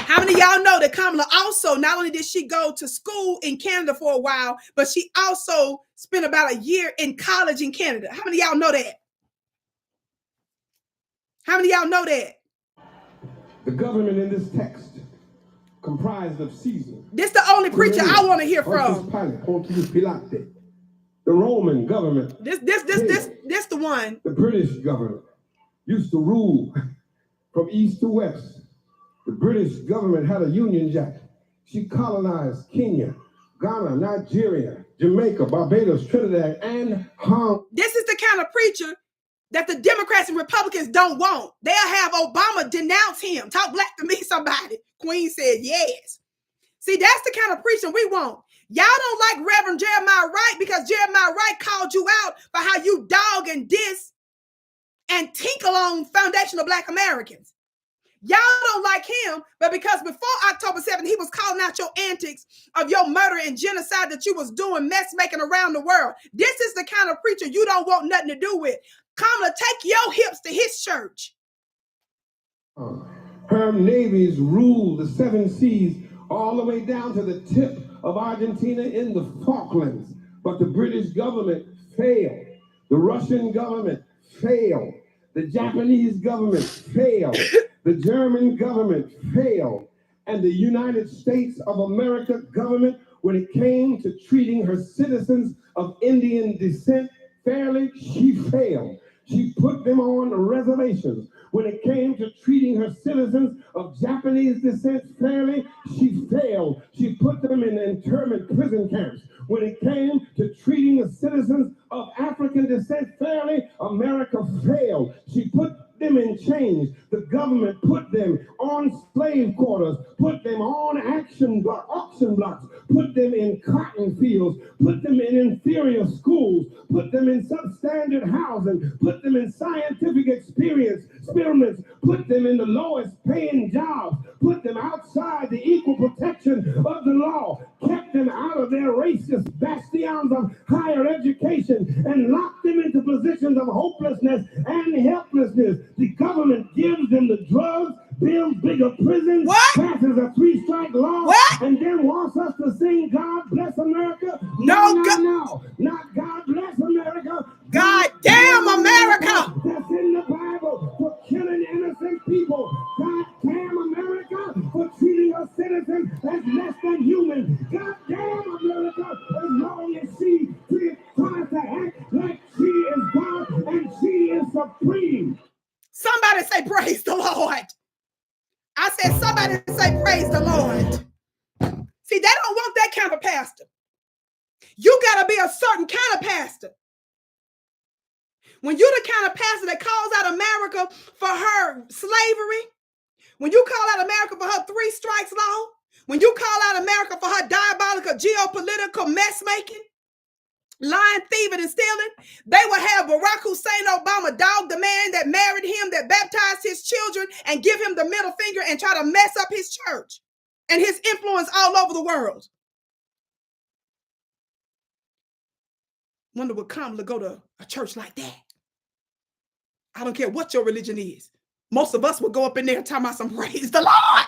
How many of y'all know that Kamala also, not only did she go to school in Canada for a while, but she also spent about a year in college in Canada? How many of y'all know that? How many of y'all know that? The government in this text comprised of Caesar. This the only preacher I want to hear from. The Roman government. This the one. The British government used to rule from east to west. The British government had a Union Jack. She colonized Kenya, Ghana, Nigeria, Jamaica, Barbados, Trinidad, and Hong Kong. This is the kind of preacher that the Democrats and Republicans don't want. They'll have Obama denounce him. Talk black to me, somebody. Queen said yes. See, that's the kind of preacher we want. Y'all don't like Reverend Jeremiah Wright because Jeremiah Wright called you out for how you dog and diss and tinkle on foundational Black Americans. Y'all don't like him, but because before October 7th, he was calling out your antics of your murder and genocide that you was doing, mess making around the world. This is the kind of preacher you don't want nothing to do with. Kamala, take your hips to his church. Her navies ruled the 7 seas all the way down to the tip of Argentina in the Falklands. But the British government failed. The Russian government failed. The Japanese government failed. The German government failed. And the United States of America government, when it came to treating her citizens of Indian descent fairly, she failed. She put them on reservations. When it came to treating her citizens of Japanese descent fairly, she failed. She put them in internment prison camps. When it came to treating the citizens of African descent fairly, America failed. She put them in chains. The government put them on slave quarters, put them on auction blocks, put them in cotton fields, put them in inferior schools, put them in substandard housing, put them in scientific experiments, put them in the lowest paying jobs, put them outside the equal protection of the law, kept them out of their racist bastions of higher education, and locked them into positions of hopelessness and helplessness. The government gives them the drugs, builds bigger prisons, passes a 3-strike law, and then wants us to sing God Bless America. No, not God Bless America. God damn America. That's in the Bible for killing innocent people. God damn America for treating a citizen as less than human. God damn America as long as she tries to act like she is God and she is supreme. Somebody say praise the Lord. I said somebody say praise the Lord. See, they don't want that kind of pastor. You got to be a certain kind of pastor. When you're the kind of pastor that calls out America for her slavery, when you call out America for her 3 strikes law, when you call out America for her diabolical geopolitical mess making, lying, thieving, and stealing, they will have Barack Hussein Obama dog the man that married him, that baptized his children, and give him the middle finger and try to mess up his church and his influence all over the world. Wonder would Kamala go to a church like that? I don't care what your religion is. Most of us will go up in there and talk about some praise the Lord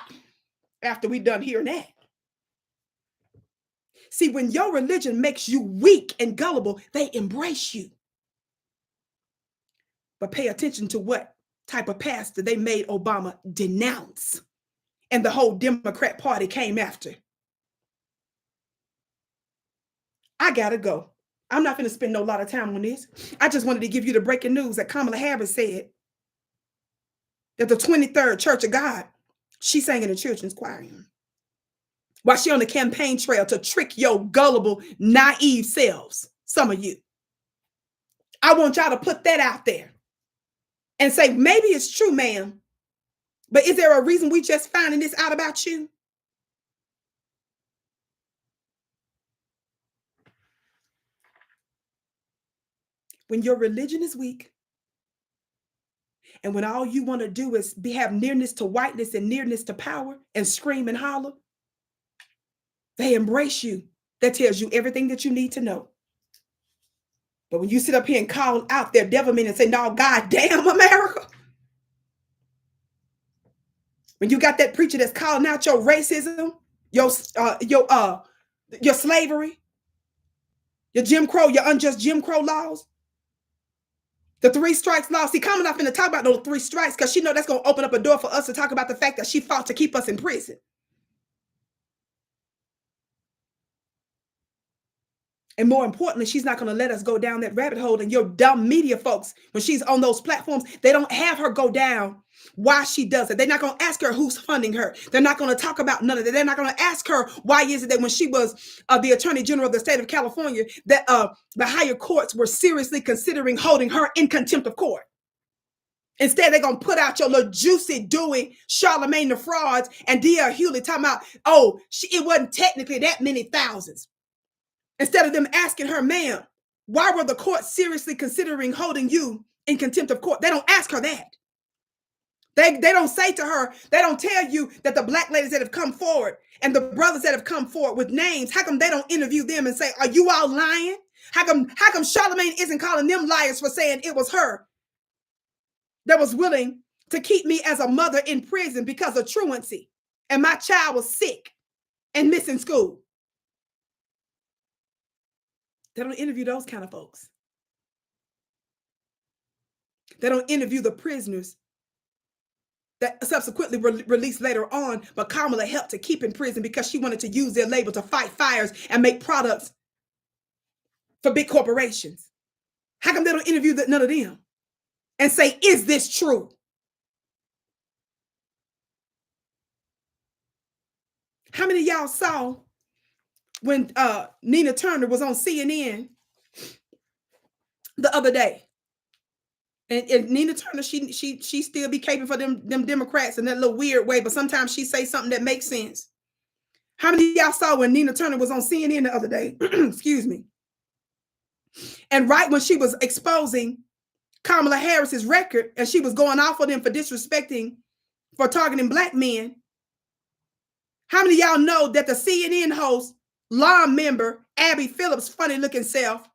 after we done hearing that. See, when your religion makes you weak and gullible, they embrace you. But pay attention to what type of pastor they made Obama denounce. And the whole Democrat Party came after. I gotta go. I'm not going to spend a lot of time on this. I just wanted to give you the breaking news that Kamala Harris said that the 23rd Church of God, she sang in the children's choir while she on the campaign trail to trick your gullible, naive selves, some of you. I want y'all to put that out there and say, maybe it's true, ma'am, but is there a reason we just finding this out about you? When your religion is weak, and when all you want to do is have nearness to whiteness and nearness to power and scream and holler, they embrace you. That tells you everything that you need to know. But when you sit up here and call out their devilment and say, no, God damn America. When you got that preacher that's calling out your racism, your slavery, your Jim Crow, your unjust Jim Crow laws, the 3 strikes law. See, Kamala not finna talk about those 3 strikes because she know that's going to open up a door for us to talk about the fact that she fought to keep us in prison. And more importantly, she's not going to let us go down that rabbit hole. And your dumb media folks, when she's on those platforms, they don't have her go down why she does it. They're not going to ask her who's funding her. They're not going to talk about none of that. They're not going to ask her why is it that when she was the Attorney General of the state of California, that the higher courts were seriously considering holding her in contempt of court. Instead, they're going to put out your little juicy, dewy Charlemagne the frauds and D.L. Hewley talking about, oh, it wasn't technically that many thousands. Instead of them asking her, ma'am, why were the courts seriously considering holding you in contempt of court? They don't ask her that. They don't say to her, they don't tell you that the black ladies that have come forward and the brothers that have come forward with names, how come they don't interview them and say, are you all lying? How come Charlemagne isn't calling them liars for saying it was her that was willing to keep me as a mother in prison because of truancy and my child was sick and missing school? They don't interview those kind of folks. They don't interview the prisoners that subsequently released later on, but Kamala helped to keep in prison because she wanted to use their labor to fight fires and make products for big corporations. How come they don't interview none of them and say, is this true? How many of y'all saw when Nina Turner was on CNN the other day And Nina Turner, she still be caping for them Democrats in that little weird way, but sometimes she say something that makes sense. How many of y'all saw when Nina Turner was on CNN the other day? Excuse me. And right when she was exposing Kamala Harris's record and she was going off on them for disrespecting, for targeting black men, how many of y'all know that the CNN host, law member, Abby Phillips' funny looking self,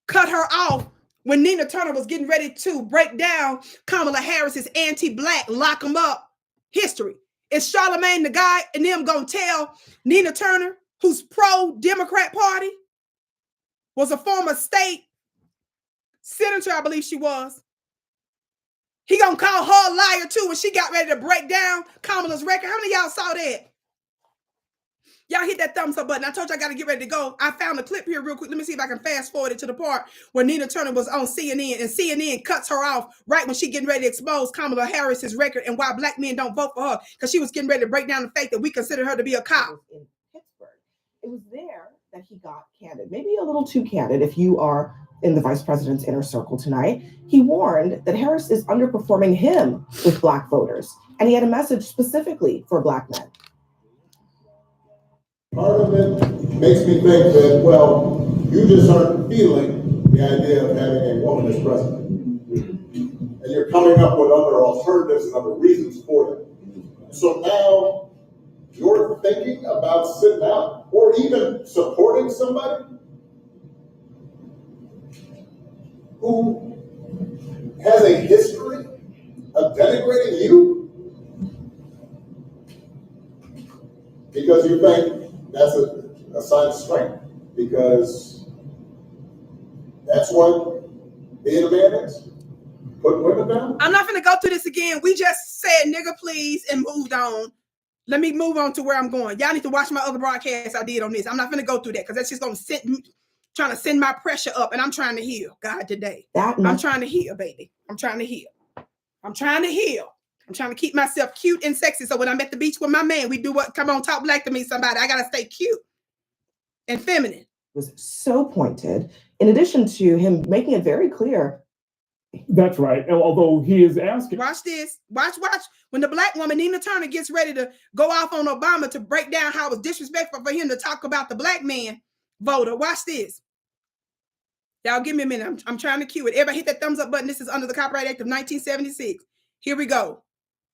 cut her off when Nina Turner was getting ready to break down Kamala Harris's anti-black, lock them up history? Is Charlamagne the guy and them gonna tell Nina Turner, who's pro-Democrat Party, was a former state senator, I believe she was, he gonna call her a liar too when she got ready to break down Kamala's record? How many of y'all saw that? Y'all hit that thumbs up button. I told you I got to get ready to go. I found a clip here real quick. Let me see if I can fast forward it to the part where Nina Turner was on CNN and CNN cuts her off right when she getting ready to expose Kamala Harris's record and why black men don't vote for her, because she was getting ready to break down the fact that we consider her to be a cop. In Pittsburgh, it was there that he got candid, maybe a little too candid if you are in the vice president's inner circle tonight. He warned that Harris is underperforming him with black voters, and he had a message specifically for black men. Part of it makes me think that, well, you just aren't feeling the idea of having a woman as president. And you're coming up with other alternatives and other reasons for it. So now you're thinking about sitting out or even supporting somebody who has a history of denigrating you because you think that's a sign of strength, because that's what being a man is. Putting women down. I'm not going to go through this again. We just said nigga please and moved on. Let me move on to where I'm going. Y'all need to watch my other broadcasts I did on this. I'm not going to go through that because that's just going to trying to send my pressure up, and I'm trying to heal, God, today. I'm trying to heal, baby. I'm trying to heal. I'm trying to heal. I'm trying to keep myself cute and sexy. So when I'm at the beach with my man, we do what? Come on, talk black to me, somebody. I got to stay cute and feminine. Was so pointed, in addition to him making it very clear. That's right. Although he is asking. Watch this. Watch. When the black woman, Nina Turner, gets ready to go off on Obama to break down how it was disrespectful for him to talk about the black man voter. Watch this. Y'all give me a minute. I'm trying to cue it. Everybody hit that thumbs up button. This is under the Copyright Act of 1976. Here we go.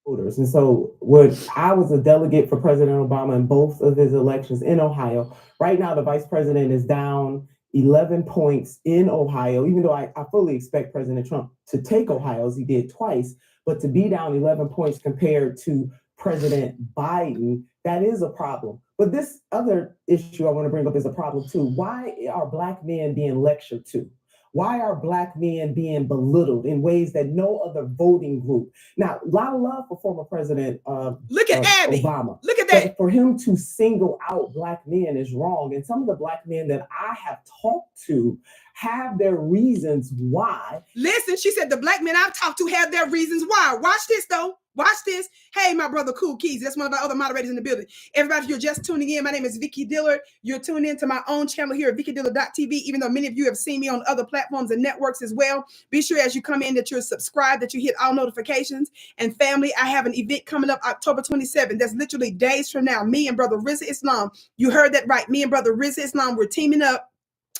And so when I was a delegate for President Obama in both of his elections in Ohio, right now the vice president is down 11 points in Ohio, even though I fully expect President Trump to take Ohio as he did twice, but to be down 11 points compared to President Biden, that is a problem. But this other issue I want to bring up is a problem too. Why are black men being lectured to? Why are black men being belittled in ways that no other voting group? Now, a lot of love for former President look at Abby. Obama. Look at that. But for him to single out black men is wrong. And some of the black men that I have talked to have their reasons why. Listen, she said the black men I've talked to have their reasons why. Watch this, though. Watch this. Hey, my brother, Cool Keys. That's one of our other moderators in the building. Everybody, if you're just tuning in, my name is Vicki Dillard. You're tuned into my own channel here at VickiDillard.tv, even though many of you have seen me on other platforms and networks as well. Be sure as you come in that you're subscribed, that you hit all notifications. And family, I have an event coming up October 27th. That's literally days from now. Me and Brother Rizza Islam. You heard that right. Me and Brother Rizza Islam, we're teaming up,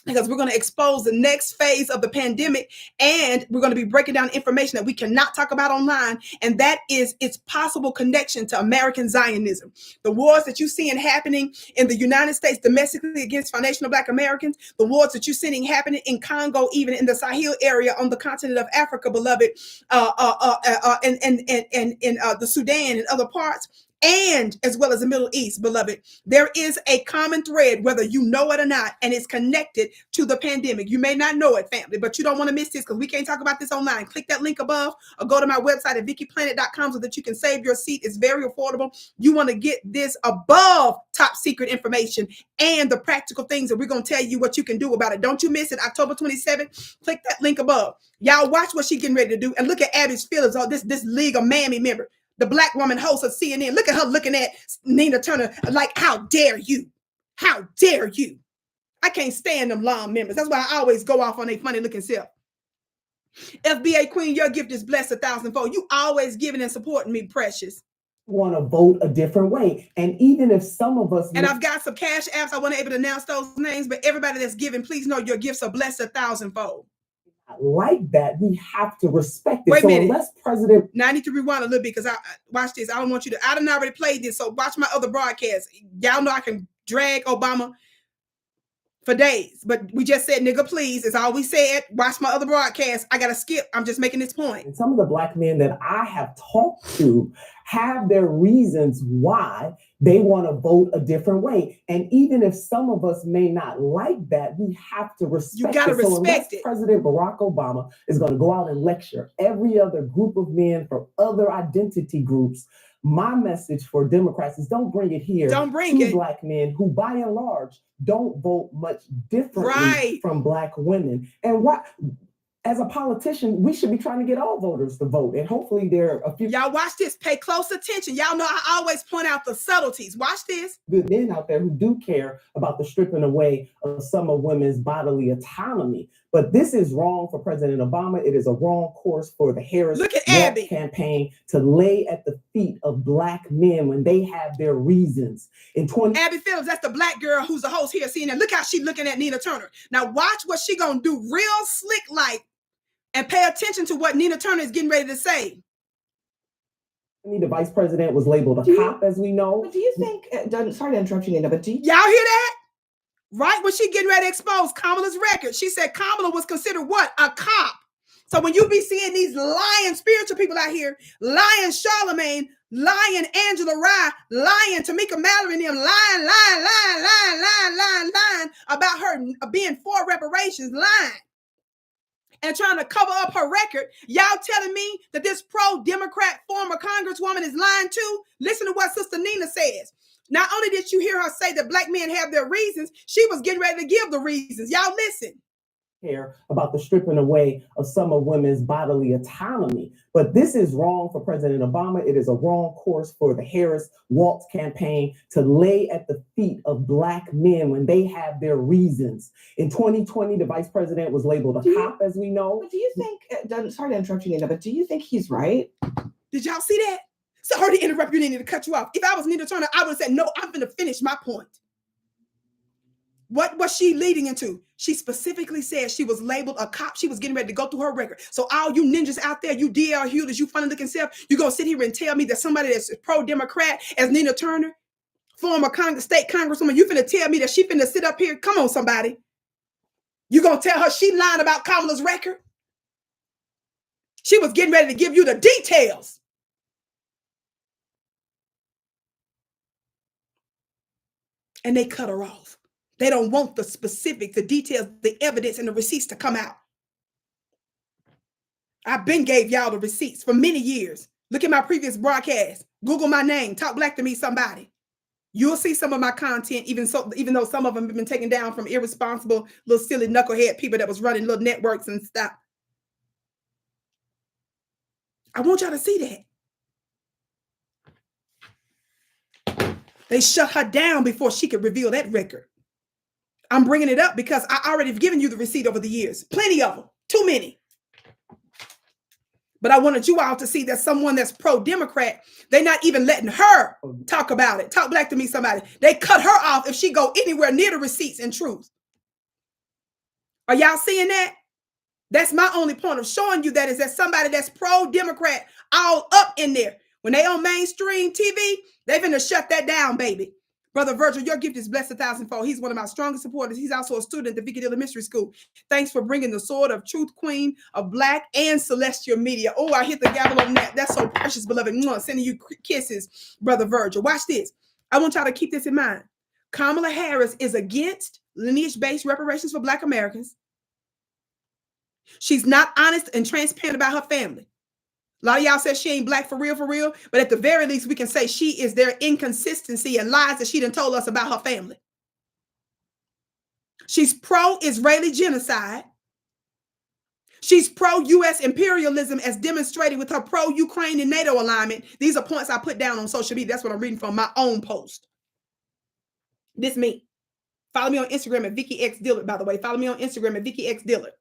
because we're going to expose the next phase of the pandemic, and we're going to be breaking down information that we cannot talk about online, and that is its possible connection to American Zionism. The wars that you're seeing happening in the United States domestically against foundational Black Americans, the wars that you're seeing happening in Congo, even in the Sahel area on the continent of Africa, beloved, and the Sudan and other parts, and as well as the Middle East, beloved. There is a common thread, whether you know it or not, and it's connected to the pandemic. You may not know it, family, but you don't want to miss this because we can't talk about this online. Click that link above or go to my website at VickiPlanet.com so that you can save your seat. It's very affordable. You want to get this above top secret information and the practical things that we're going to tell you what you can do about it. Don't you miss it. October 27th. Click that link above. Y'all watch what she's getting ready to do, and look at Abby's feelings. Oh, this League of Mammy member, the black woman host of CNN. Look at her looking at Nina Turner like, how dare you? How dare you? I can't stand them law members. That's why I always go off on a funny looking self. FBA Queen, your gift is blessed 1,000-fold. You always giving and supporting me, precious. Want to vote a different way. And even if some of us... And I've got some cash apps. I want to able to announce those names, but everybody that's giving, please know your gifts are blessed 1,000-fold. Like that, we have to respect it. Wait a minute. Unless President... Now I need to rewind a little bit because I watch this. I don't want you to... I done already played this, so watch my other broadcasts. Y'all know I can drag Obama for days, but we just said, nigga, please. It's all we said. Watch my other broadcast. I got to skip. I'm just making this point. And some of the Black men that I have talked to have their reasons why they want to vote a different way. And even if some of us may not like that, we have to respect it. You got to respect it. President Barack Obama is going to go out and lecture every other group of men from other identity groups, my message for Democrats is don't bring it here. Don't bring it. Black men who, by and large, don't vote much differently from Black women. And what, as a politician, we should be trying to get all voters to vote. And hopefully there are a few. Y'all watch this. Pay close attention. Y'all know I always point out the subtleties. Watch this. Good men out there who do care about the stripping away of some of women's bodily autonomy. But this is wrong for President Obama. It is a wrong course for the Harris campaign to lay at the feet of Black men when they have their reasons. Abby Phillips, that's the Black girl who's the host here, CNN. Look how she's looking at Nina Turner. Now watch what she gonna do real slick like, and pay attention to what Nina Turner is getting ready to say. The vice president was labeled a cop, as we know. But do you think, sorry to interrupt you, Nina, but do you... Y'all hear that? Right when she getting ready to expose Kamala's record, she said Kamala was considered what? A cop. So when you be seeing these lying spiritual people out here, lying Charlemagne, lying Angela Rye, lying Tamika Mallory and them, lying about her being for reparations, lying and trying to cover up her record, y'all telling me that this pro-Democrat former congresswoman is lying too? Listen to what Sister Nina says. Not only did you hear her say that Black men have their reasons, she was getting ready to give the reasons. Y'all listen. Care about the stripping away of some of women's bodily autonomy. But this is wrong for President Obama. It is a wrong course for the Harris-Waltz campaign to lay at the feet of Black men when they have their reasons. In 2020, the vice president was labeled a cop, as we know. But do you think, sorry to interrupt you, Nina, but do you think he's right? Did y'all see that? Sorry to interrupt you, Nina, to cut you off. If I was Nina Turner, I would have said, no, I'm going to finish my point. What was she leading into? She specifically said she was labeled a cop. She was getting ready to go through her record. So all you ninjas out there, you DL Hewletters, you funny looking self, you going to sit here and tell me that somebody that's pro-Democrat as Nina Turner, former state congresswoman, you finna tell me that she finna sit up here? Come on, somebody. You going to tell her she lied about Kamala's record? She was getting ready to give you the details. And they cut her off. They don't want the specifics, the details, the evidence, and the receipts to come out. I've been gave y'all the receipts for many years. Look at my previous broadcast. Google my name. Talk Black to me, somebody. You'll see some of my content, even though some of them have been taken down from irresponsible, little silly knucklehead people that was running little networks and stuff. I want y'all to see that. They shut her down before she could reveal that record. I'm bringing it up because I already have given you the receipt over the years. Plenty of them. Too many. But I wanted you all to see that someone that's pro-Democrat, they're not even letting her talk about it. Talk Black to me, somebody. They cut her off if she go anywhere near the receipts and truth. Are y'all seeing that? That's my only point of showing you that is that somebody that's pro-Democrat all up in there. When they on mainstream TV, they finna shut that down, baby. Brother Virgil, your gift is blessed 1,000-fold. He's one of my strongest supporters. He's also a student at the Vicki Dillard Mystery School. Thanks for bringing the sword of truth, queen of Black and celestial media. Oh, I hit the gavel on that. That's so precious, beloved. Sending you kisses, Brother Virgil. Watch this. I want y'all to keep this in mind. Kamala Harris is against lineage-based reparations for Black Americans. She's not honest and transparent about her family. A lot of y'all said she ain't Black for real, but at the very least, we can say she is their inconsistency and lies that she done told us about her family. She's pro-Israeli genocide. She's pro-U.S. imperialism as demonstrated with her pro-Ukraine and NATO alignment. These are points I put down on social media. That's what I'm reading from my own post. This me. Follow me on Instagram at Vicki X Dillard, by the way. Follow me on Instagram at Vicki X Dillard.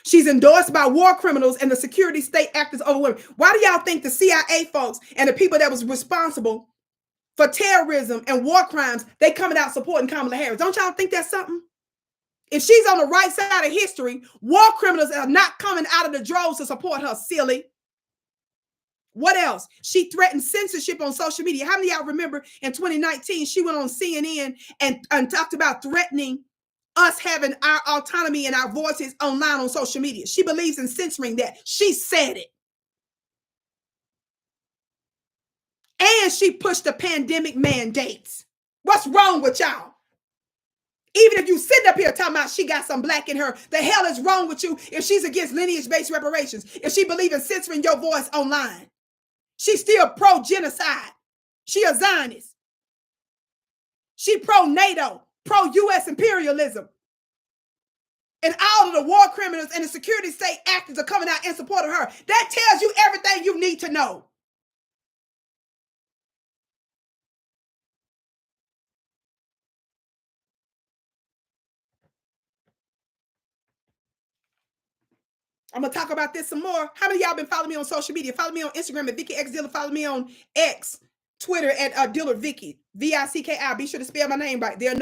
She's endorsed by war criminals and the security state actors over women. Why do y'all think the CIA folks and the people that was responsible for terrorism and war crimes, they coming out supporting Kamala Harris? Don't y'all think that's something? If she's on the right side of history, war criminals are not coming out of the droves to support her, silly. What else? She threatened censorship on social media. How many of y'all remember in 2019, she went on CNN and talked about threatening us having our autonomy and our voices online on social media. She believes in censoring that. She said it. And she pushed the pandemic mandates. What's wrong with y'all? Even if you sitting up here talking about she got some black in her, the hell is wrong with you if she's against lineage-based reparations, if she believes in censoring your voice online? She's still pro-genocide. She a Zionist. She pro-NATO, pro-U.S. imperialism. And all of the war criminals and the security state actors are coming out in support of her. That tells you everything you need to know. I'm going to talk about this some more. How many of y'all been following me on social media? Follow me on Instagram at Vicki X Dillard. Follow me on X, Twitter at Dillard Vicki, VICKI. Be sure to spell my name right. There are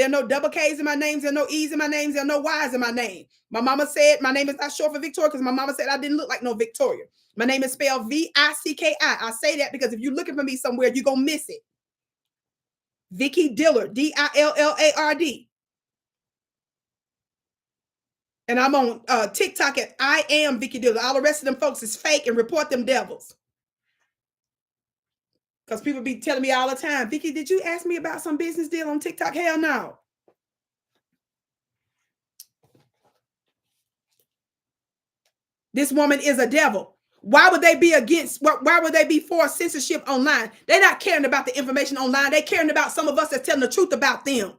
no double K's in my names. There are no E's in my names. There are no Y's in my name. My mama said my name is not short for Victoria because my mama said I didn't look like no Victoria. My name is spelled VICKI. I say that because if you're looking for me somewhere, you're going to miss it. Vicki Dillard, Dillard. And I'm on TikTok at I am Vicki Dillard. All the rest of them folks is fake and report them devils. Because people be telling me all the time, Vicki, did you ask me about some business deal on TikTok? Hell no. This woman is a devil. Why would they be against, why would they be for censorship online? They're not caring about the information online. They're caring about some of us that's telling the truth about them.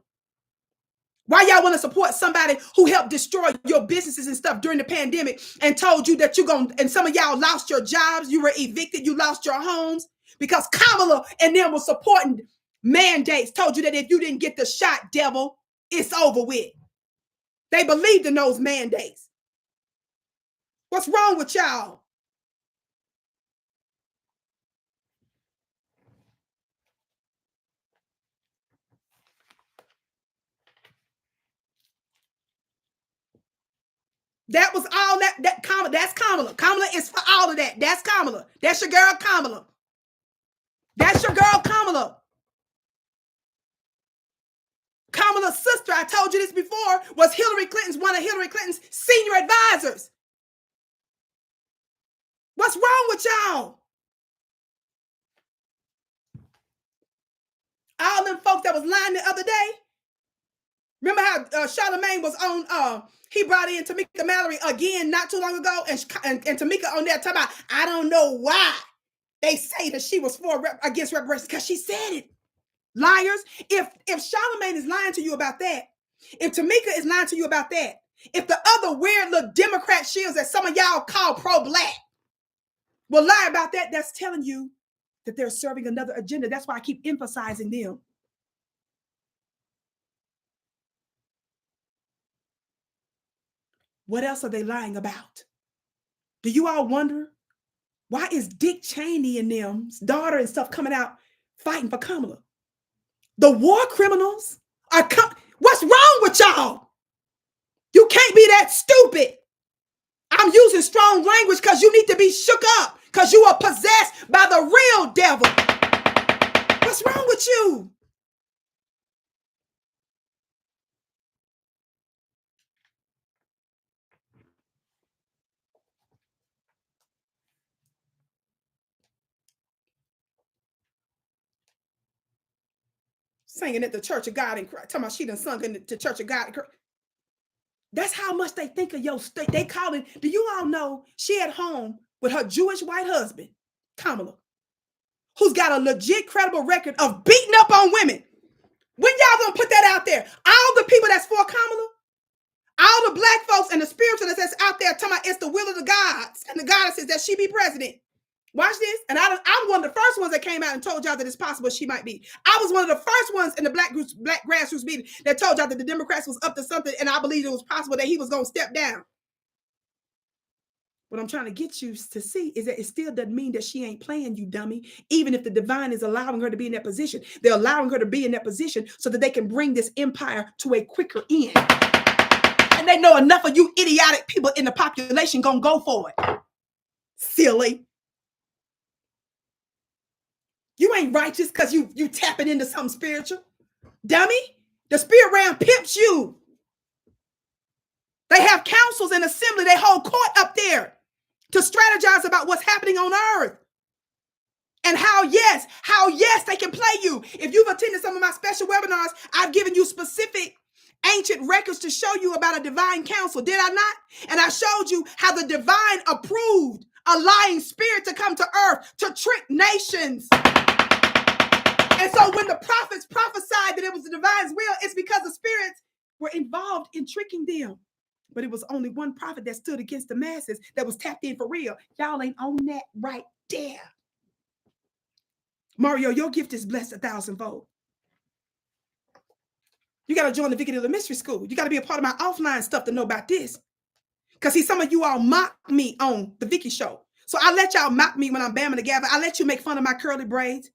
Why y'all want to support somebody who helped destroy your businesses and stuff during the pandemic and told you that you're going to, and some of y'all lost your jobs, you were evicted, you lost your homes because Kamala and them were supporting mandates, told you that if you didn't get the shot, devil, it's over with. They believed in those mandates. What's wrong with y'all? That was all that's Kamala. Kamala is for all of that. That's Kamala. That's your girl, Kamala. That's your girl, Kamala. Kamala's sister, I told you this before, was one of Hillary Clinton's senior advisors. What's wrong with y'all? All them folks that was lying the other day. Remember how Charlemagne was on, he brought in Tamika Mallory again not too long ago, and Tamika on there talking about, I don't know why they say that she was against reparations, because she said it. Liars. If Charlemagne is lying to you about that, if Tamika is lying to you about that, if the other weird little Democrat shields that some of y'all call pro-black will lie about that, that's telling you that they're serving another agenda. That's why I keep emphasizing them. What else are they lying about? Do you all wonder why is Dick Cheney and them's daughter and stuff coming out fighting for Kamala? The war criminals are what's wrong with y'all? You can't be that stupid. I'm using strong language because you need to be shook up because you are possessed by the real devil. What's wrong with you? Singing at the Church of God in Christ. Talking about she done sung in the Church of God in Christ. That's how much they think of your state. They call it, do you all know she at home with her Jewish white husband, Kamala, who's got a legit credible record of beating up on women. When y'all gonna put that out there? All the people that's for Kamala, all the black folks and the spiritualists that's out there talking about it's the will of the gods and the goddesses that she be president. Watch this. And I'm one of the first ones that came out and told y'all that it's possible she might be. I was one of the first ones in the black grassroots meeting that told y'all that the Democrats was up to something, and I believed it was possible that he was going to step down. What I'm trying to get you to see is that it still doesn't mean that she ain't playing, you dummy. Even if the divine is allowing her to be in that position, they're allowing her to be in that position so that they can bring this empire to a quicker end. And they know enough of you idiotic people in the population gonna go for it. Silly. You ain't righteous because you tapping into something spiritual. Dummy. The spirit realm pimps you. They have councils and assembly. They hold court up there to strategize about what's happening on earth. And how yes, they can play you. If you've attended some of my special webinars, I've given you specific ancient records to show you about a divine council. Did I not? And I showed you how the divine approved a lying spirit to come to earth to trick nations. And so when the prophets prophesied that it was the divine's will, it's because the spirits were involved in tricking them. But it was only one prophet that stood against the masses that was tapped in for real. Y'all ain't on that right there. Mario, your gift is blessed 1,000-fold. You got to join the Vicki Dillard Mystery School. You got to be a part of my offline stuff to know about this. Because see, some of you all mock me on the Vicki show. So I let y'all mock me when I'm bamming together. I let you make fun of my curly braids.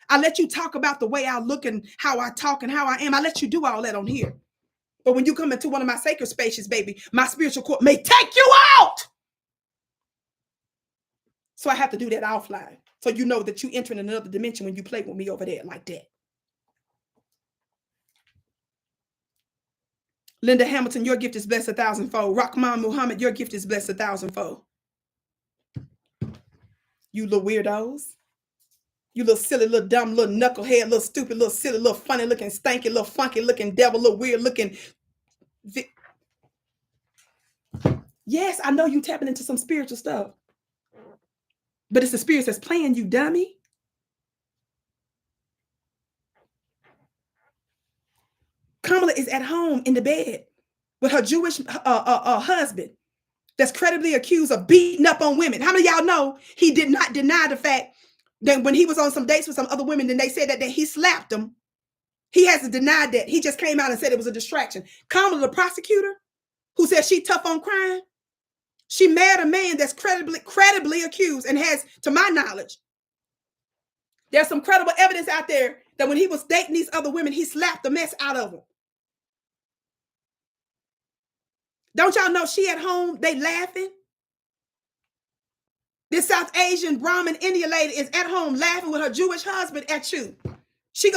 I let you talk about the way I look and how I talk and how I am. I let you do all that on here. But when you come into one of my sacred spaces, baby, my spiritual court may take you out. So I have to do that offline. So you know that you enter in another dimension when you play with me over there like that. Linda Hamilton, your gift is blessed 1,000-fold. Rahman Muhammad, your gift is blessed 1,000-fold. You little weirdos. You little silly, little dumb, little knucklehead, little stupid, little silly, little funny looking, stanky, little funky looking devil, little weird looking. Yes, I know you tapping into some spiritual stuff. But it's the spirits that's playing you, dummy. Kamala is at home in the bed with her Jewish husband that's credibly accused of beating up on women. How many of y'all know he did not deny the fact that when he was on some dates with some other women, then they said that he slapped them? He hasn't denied that. He just came out and said it was a distraction. Kamala, the prosecutor, who said she tough on crime, she married a man that's credibly accused and has, to my knowledge, there's some credible evidence out there that when he was dating these other women, he slapped the mess out of them. Don't y'all know she at home, they laughing? This South Asian Brahmin India lady is at home laughing with her Jewish husband at you. She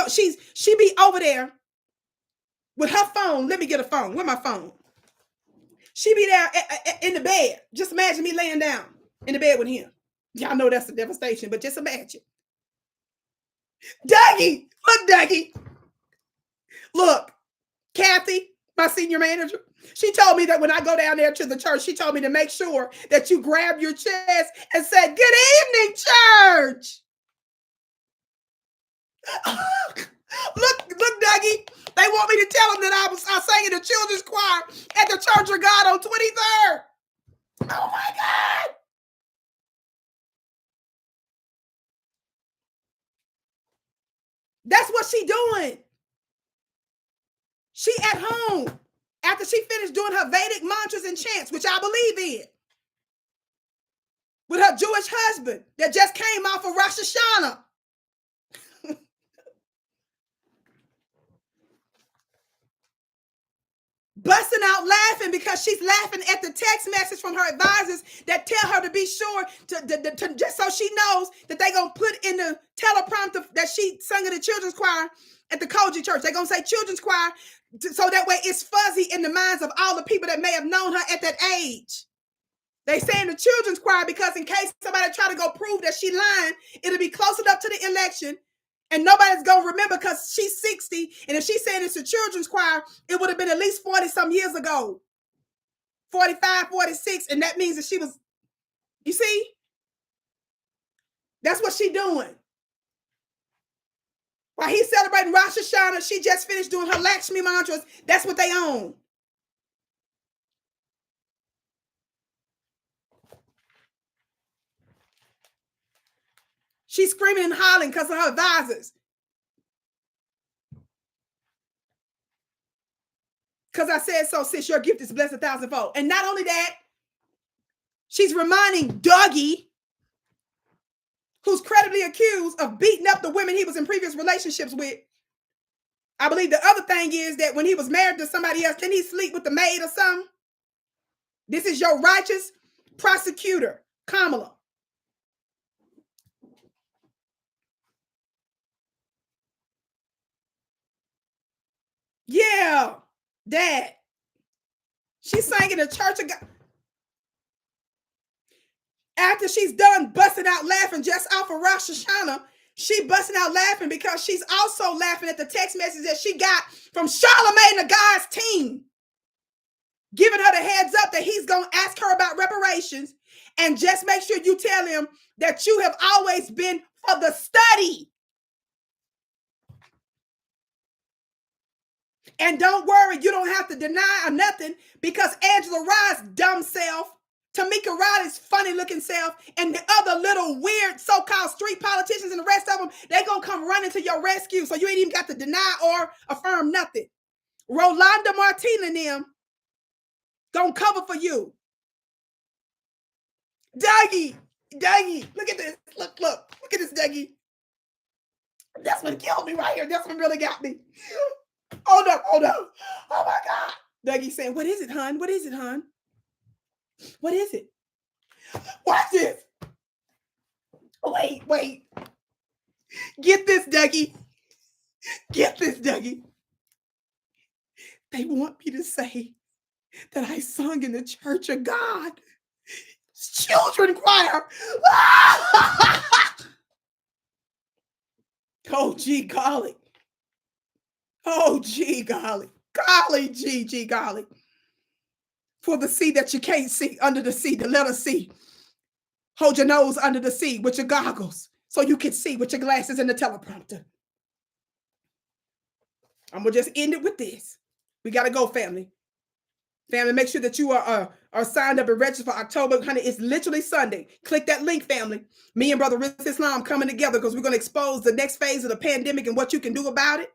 be over there with her phone. Let me get a phone. Where my phone? She be there in the bed. Just imagine me laying down in the bed with him. Y'all know that's a devastation, but just imagine. Dougie, look, Dougie. Look, Kathy, my senior manager, she told me that when I go down there to the church, she told me to make sure that you grab your chest and say, "Good evening, church." Look, Dougie. They want me to tell them that I sang in the children's choir at the Church of God on 23rd. Oh my God. That's what she doing. She at home after she finished doing her Vedic mantras and chants, which I believe in, with her Jewish husband that just came off of Rosh Hashanah. Busting out laughing because she's laughing at the text message from her advisors that tell her to be sure to just so she knows that they're going to put in the teleprompter that she sung in the children's choir at the Koji church. They're going to say children's choir so that way it's fuzzy in the minds of all the people that may have known her at that age. They say in the children's choir because in case somebody try to go prove that she lying, it'll be close enough to the election and nobody's going to remember because she's 60. And if she's saying it's a children's choir, it would have been at least 40 some years ago. 45, 46. And that means that she was, you see? That's what she doing. While he's celebrating Rosh Hashanah, she just finished doing her Lakshmi mantras. That's what they own. She's screaming and hollering because of her advisors. Because I said so, sis, your gift is blessed 1,000-fold. And not only that, she's reminding Dougie, who's credibly accused of beating up the women he was in previous relationships with. I believe the other thing is that when he was married to somebody else, didn't he sleep with the maid or something? This is your righteous prosecutor, Kamala. Yeah, that. She sang in the church of God. After she's done busting out laughing just off of Rosh Hashanah, she busting out laughing because she's also laughing at the text message that she got from Charlamagne the God's team, giving her the heads up that he's going to ask her about reparations. And just make sure you tell him that you have always been for the study. And don't worry, you don't have to deny or nothing, because Angela Rye's dumb self, Tamika Riley's funny looking self, and the other little weird so-called street politicians and the rest of them, they're going to come running to your rescue. So you ain't even got to deny or affirm nothing. Rolanda Martina and them going to cover for you. Dougie, look at this. Look at this, Dougie. That's what killed me right here. That's what really got me. Hold up. Oh my God. Dougie saying, what is it, hon? What is it, hon? What is it? Watch this. Wait. Get this, Dougie. Get this, Dougie. They want me to say that I sung in the Church of God. Children choir. Oh, gee, golly. Oh, gee, golly. Golly, gee, golly. For the sea that you can't see, under the sea, the letter C. Hold your nose under the sea with your goggles so you can see with your glasses and the teleprompter. I'm going to just end it with this. We got to go, family. Family, make sure that you are signed up and registered for October. Honey, it's literally Sunday. Click that link, family. Me and Brother Riz Islam coming together because we're going to expose the next phase of the pandemic and what you can do about it.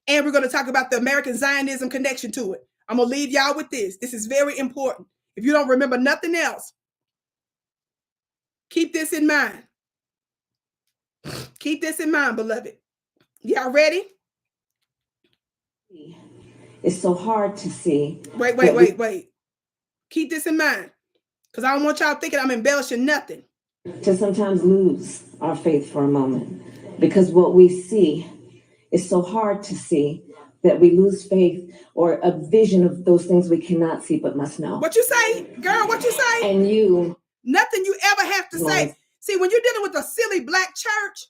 And we're going to talk about the American Zionism connection to it. I'm going to leave y'all with this. This is very important. If you don't remember nothing else, keep this in mind. Keep this in mind, beloved. Y'all ready? It's so hard to see. Wait. Keep this in mind, because I don't want y'all thinking I'm embellishing nothing. To sometimes lose our faith for a moment, because what we see is so hard to see that we lose faith or a vision of those things we cannot see but must know. What you say, girl? What you say? And you. Nothing you ever have to say. See, when you're dealing with a silly black church,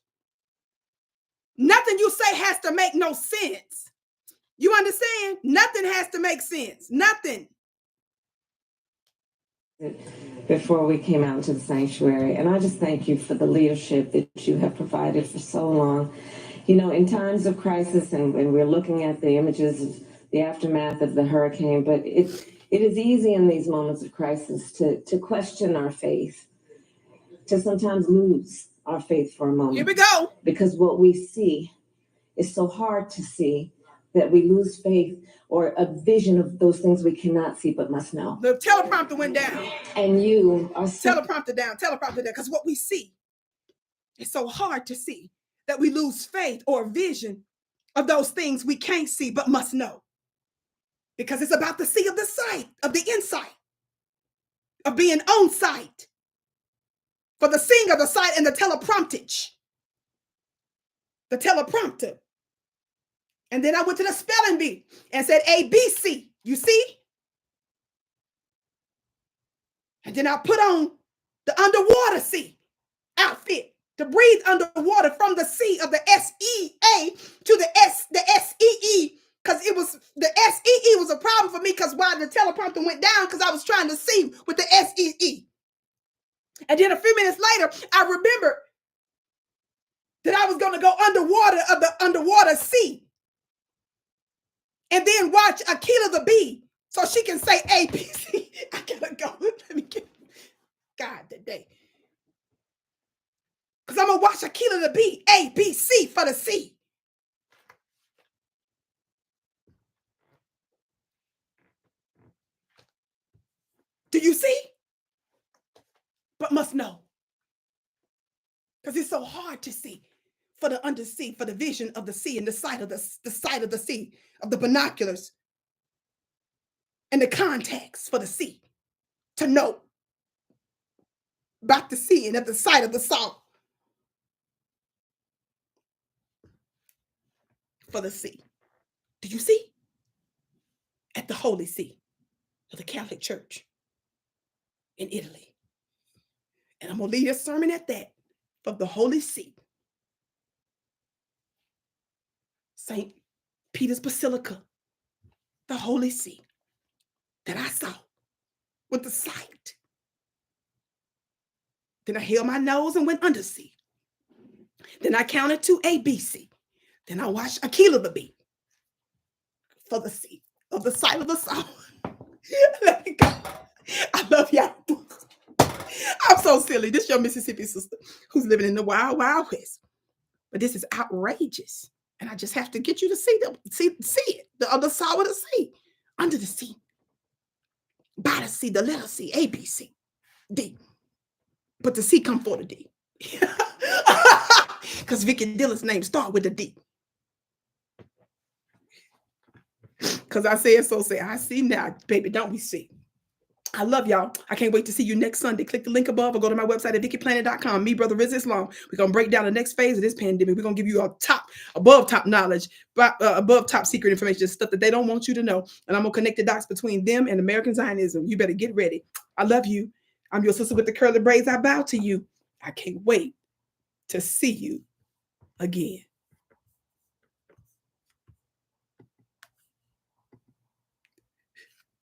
nothing you say has to make no sense. You understand? Nothing has to make sense. Nothing. Before we came out into the sanctuary, and I just thank you for the leadership that you have provided for so long. You know, in times of crisis, and when we're looking at the images of the aftermath of the hurricane, but it is easy in these moments of crisis to question our faith, to sometimes lose our faith for a moment. Here we go. Because what we see is so hard to see that we lose faith or a vision of those things we cannot see but must know. The teleprompter went down. And you are teleprompter down, because what we see is so hard to see that we lose faith or vision of those things we can't see but must know. Because it's about the see of the sight, of the insight, of being on sight. For the seeing of the sight and the telepromptage. The teleprompter. And then I went to the spelling bee and said ABC. You see? And then I put on the underwater sea outfit to breathe underwater from the C of the SEA to the SEE, because it was the SEE was a problem for me because while the teleprompter went down, because I was trying to see with the SEE. And then a few minutes later, I remembered that I was going to go underwater of the underwater sea. And then watch Akila the bee so she can say ABC. I gotta go. Let me get God today. Because I'm going to watch Aquila the B, A, B, C for the C. Do you see? But must know. Because it's so hard to see. For the undersea, for the vision of the sea and the sight of the sight of the sea, of the binoculars and the context for the sea, to know about the sea and at the sight of the salt for the sea. Do you see? At the Holy See of the Catholic Church in Italy. And I'm going to lead a sermon at that, of the Holy See. St. Peter's Basilica, the Holy See, that I saw with the sight. Then I held my nose and went under sea. Then I counted to ABC. Then I watched Aquila the B for the sea of the sight of the salt. Let me go. I love y'all. I'm so silly. This is your Mississippi sister who's living in the wild, wild west. But this is outrageous. And I just have to get you to see it. The other side of the sea. Under the sea. By the sea, the letter C, A, B, C, D. But the C come for the D. Because Vicki Dillard's name start with the D. Because I said so, say I see now, baby, don't we see? I love y'all. I can't wait to see you next Sunday. Click the link above or go to my website at VickiPlanet.com. Me, Brother Riz Islam. We're going to break down the next phase of this pandemic. We're going to give you above top knowledge, above top secret information, just stuff that they don't want you to know. And I'm going to connect the dots between them and American Zionism. You better get ready. I love you. I'm your sister with the curly braids. I bow to you. I can't wait to see you again.